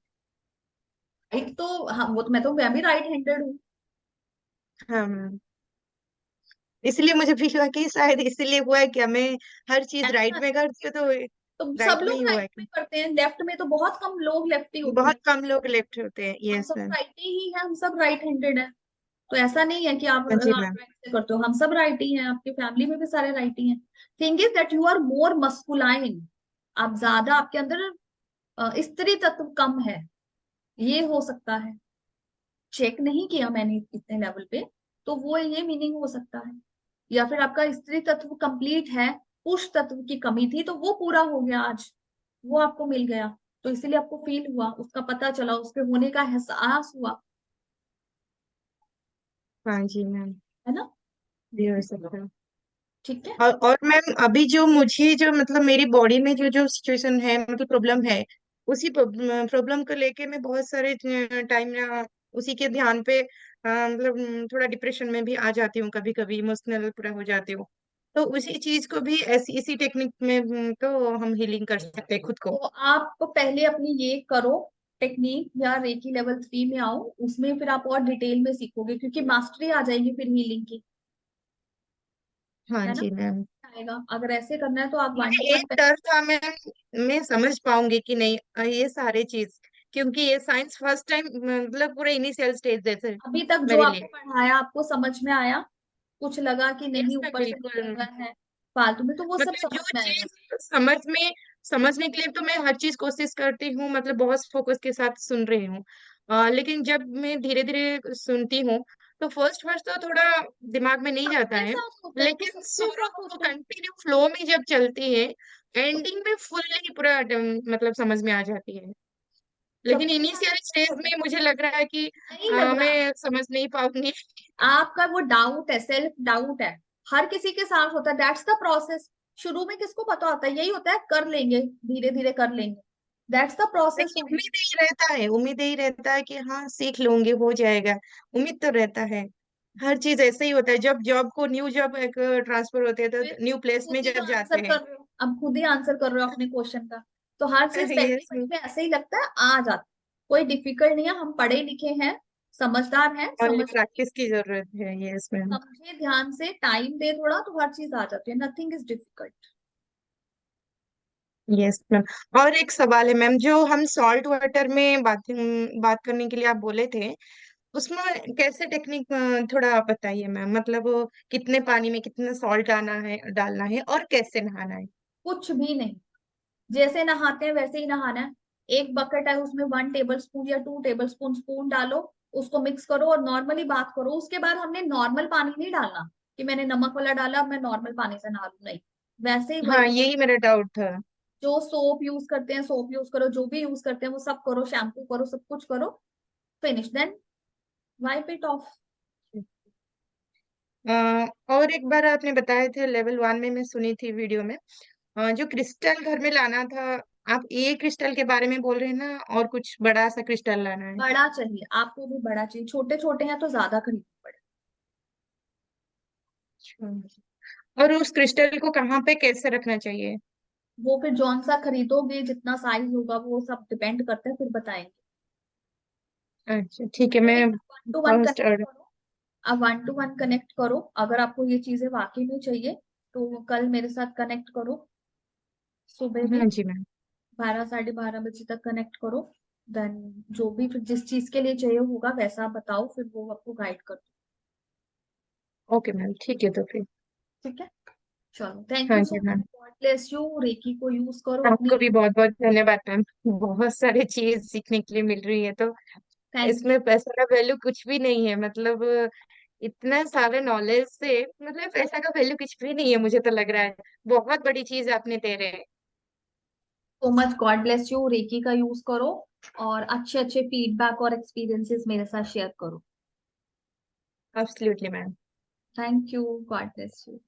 राइट तो हाँ, वो तो मैं भी राइट हैंडेड हूँ। हाँ मैम, इसलिए मुझे फील हुआ कि शायद इसलिए हुआ है क्या, मैं हर चीज राइट ऐसा में करती हूँ, तो तो सब राइट में लोग ही हुआ राइट है में क्या? करते हैं, लेफ्ट में तो बहुत कम लोग लेफ्टी होते बहुत हैं। कम लोग लेफ्ट होते हैं, हम यस सब मैम। राइटी ही हैं, हम सब राइट हैंडेड हैं। तो ऐसा नहीं है कि आप हाँ जी मैम। राइट से करते हो, हम सब राइटी हैं, आपकी फैमिली में भी सारे राइटी हैं। Thing is that you are more masculine, आप ज्यादा, आपके अंदर स्त्री तत्व कम है, ये हो सकता है। चेक नहीं किया मैंने इतने लेवल पे, तो वो ये मीनिंग हो सकता है। या फिर आपका स्त्री तत्व कंप्लीट है, पुरुष तत्व की कमी थी, तो वो पूरा हो गया आज, वो आपको मिल गया, तो इसीलिए आपको फील हुआ, उसका पता चला, उसके होने का एहसास हुआ, हाँ जी मैम, है ना। ये हो सकता है। ठीक है। और मैम अभी जो मुझे जो मतलब मेरी बॉडी में जो जो सिचुएशन है, मतलब प्रॉब्लम है, उसी प्रॉब्लम को लेके मैं बहुत सारे टाइम ना उसी के ध्यान पे मतलब थोड़ा डिप्रेशन में भी आ जाती हूँ, कभी कभी इमोशनल पूरा हो जाती हूँ। तो उसी चीज को भी ऐसी इसी टेक्निक में तो हम हीलिंग कर सकते हैं खुद तो को। आप पहले अपनी ये करो टेक्निक, या रेकी लेवल 3 में आओ, उसमें फिर आप और डिटेल में सीखोगे, क्योंकि मास्टरी आ जाएगी फिर हीलिंग की, हाँ है ना। जी मैम। आएगा अगर ऐसे करना है तो आप वन टू मुझे वन। एक डर था मैम, मैं समझ पाऊंगी कि नहीं ये सारे चीज, क्योंकि ये साइंस फर्स्ट टाइम मतलब पूरे इनिशियल स्टेज जैसे अभी तक जो मेरे आपको लिए। पढ़ाया आपको समझ में आया? कुछ लगा कि नहीं यस मैम ऊपर से बिल्कुल। दिया हुआ है फालतू में, तो वो सब मतलब समझ जो में आएगा। चीज समझने के लिए तो मैं हर चीज कोशिश करती हूँ, मतलब बहुत फोकस के साथ सुन रही हूँ। लेकिन जब मैं धीरे धीरे सुनती हूँ तो फर्स्ट फर्स्ट तो थोड़ा दिमाग में नहीं जाता सबके है, साथ होता है, वो लेकिन सबके शुरू साथ वो होता है। कंटिन्यू फ्लो में जब चलती है, एंडिंग में फुल्ली पूरा मतलब समझ में आ जाती है। लेकिन सबके साथ इनिशियल स्टेज होता में है। मुझे लग रहा है कि नहीं लग रहा, मैं समझ नहीं पाऊंगी। आपका वो डाउट है, सेल्फ डाउट है। हर किसी के साथ होता है, दैट्स द प्रोसेस। शुरू में किसको पता होता है, यही होता है कर लेंगे, धीरे धीरे कर लेंगे, दैट्स द प्रोसेस लेकिन ओनली। उम्मीद यही रहता है कि हाँ सीख लूंगी, हो जाएगा। उम्मीद तो रहता है। हर चीज ऐसे ही होता है, जब जॉब को न्यू जॉब एक ट्रांसफर होते हैं फिर तो न्यू प्लेस खुद में ही जब आंसर जाते हैं। कर रहे हो, अब खुद ही आंसर कर रहे हो अपने क्वेश्चन का। तो हर चीज पहली यस। बारी में ऐसे ही लगता है, आ जाता है। कोई डिफिकल्ट नहीं है, हम पढ़े लिखे हैं, समझदार हैं, ओनली समझ प्रैक्टिस की जरूरत है, यस मैम। समझे ध्यान से, टाइम दे थोड़ा, तो हर चीज आ जाती है, nothing is difficult. Yes ma'am. और एक सवाल है मैम, जो हम सॉल्ट वाटर में बात करने के लिए आप बोले थे, उसमें कैसे टेक्निक थोड़ा बताइए मैम, मतलब वो कितने पानी में कितना सॉल्ट डालना है और कैसे नहाना है। कुछ भी नहीं, जैसे नहाते हैं वैसे ही नहाना है। एक बकेट है, उसमें 1 टेबल स्पून या 2 टेबल स्पून स्पून डालो, उसको मिक्स करो और नॉर्मली बात करो। उसके बाद हमने नॉर्मल पानी नहीं डालना कि मैंने नमक वाला डाला अब मैं नॉर्मल पानी से नहा लूं, नहीं। वैसे ही हाँ वही, यही मेरा डाउट था। जो सोप यूज करते हैं सोप यूज करो, जो भी यूज करते हैं वो सब करो, शैम्पू करो, सब कुछ करो, finish, then wipe it off. Uh, और एक बार आपने बताए थे लेवल 1 में, मैं सुनी थी वीडियो में, जो क्रिस्टल घर में लाना था, आप ये क्रिस्टल के बारे में बोल रहे हैं ना, और कुछ बड़ा सा क्रिस्टल लाना है। बड़ा चाहिए आपको भी, बड़ा चाहिए, छोटे छोटे हैं तो ज्यादा खरीदना पड़े। अच्छा। और उस क्रिस्टल को कहाँ पे कैसे रखना चाहिए। वो फिर जौन सा खरीदोगे, जितना साइज होगा, वो सब डिपेंड करता है, फिर बताएंगे। अच्छा ठीक है, मैं लेकिन one two one first connect करो, अब 1 to 1 कनेक्ट करो। अगर आपको ये चीजें वाकई में चाहिए तो कल मेरे साथ कनेक्ट करो, सुबह में हाँ जी मैम। 12 साढ़े 12 बजे तक कनेक्ट करो। देन जो भी फिर जिस चीज के लिए चाहिए होगा वैसा आप बताओ, फिर वो आपको गाइड कर दो। ओके मैम, ठीक है तो फिर। ठीक है, चलो, थैंक हाँ यू जी so much, ma'am. God bless you. Reiki को यूज करो आपको अपनी। भी बहुत बहुत धन्यवाद मैम, बहुत सारी चीज सीखने के लिए मिल रही है, तो थैंक इसमें पैसा का वैल्यू कुछ भी नहीं है, मतलब इतना सारे नॉलेज से मतलब पैसा का वैल्यू कुछ भी नहीं है, मुझे तो लग रहा है बहुत बड़ी चीज आपने दे रहे हैं। So much, God bless you. Reiki का यूज करो और अच्छे अच्छे फीडबैक और एक्सपीरियंसेस मेरे साथ शेयर करो। Absolutely ma'am. Thank you, God bless you.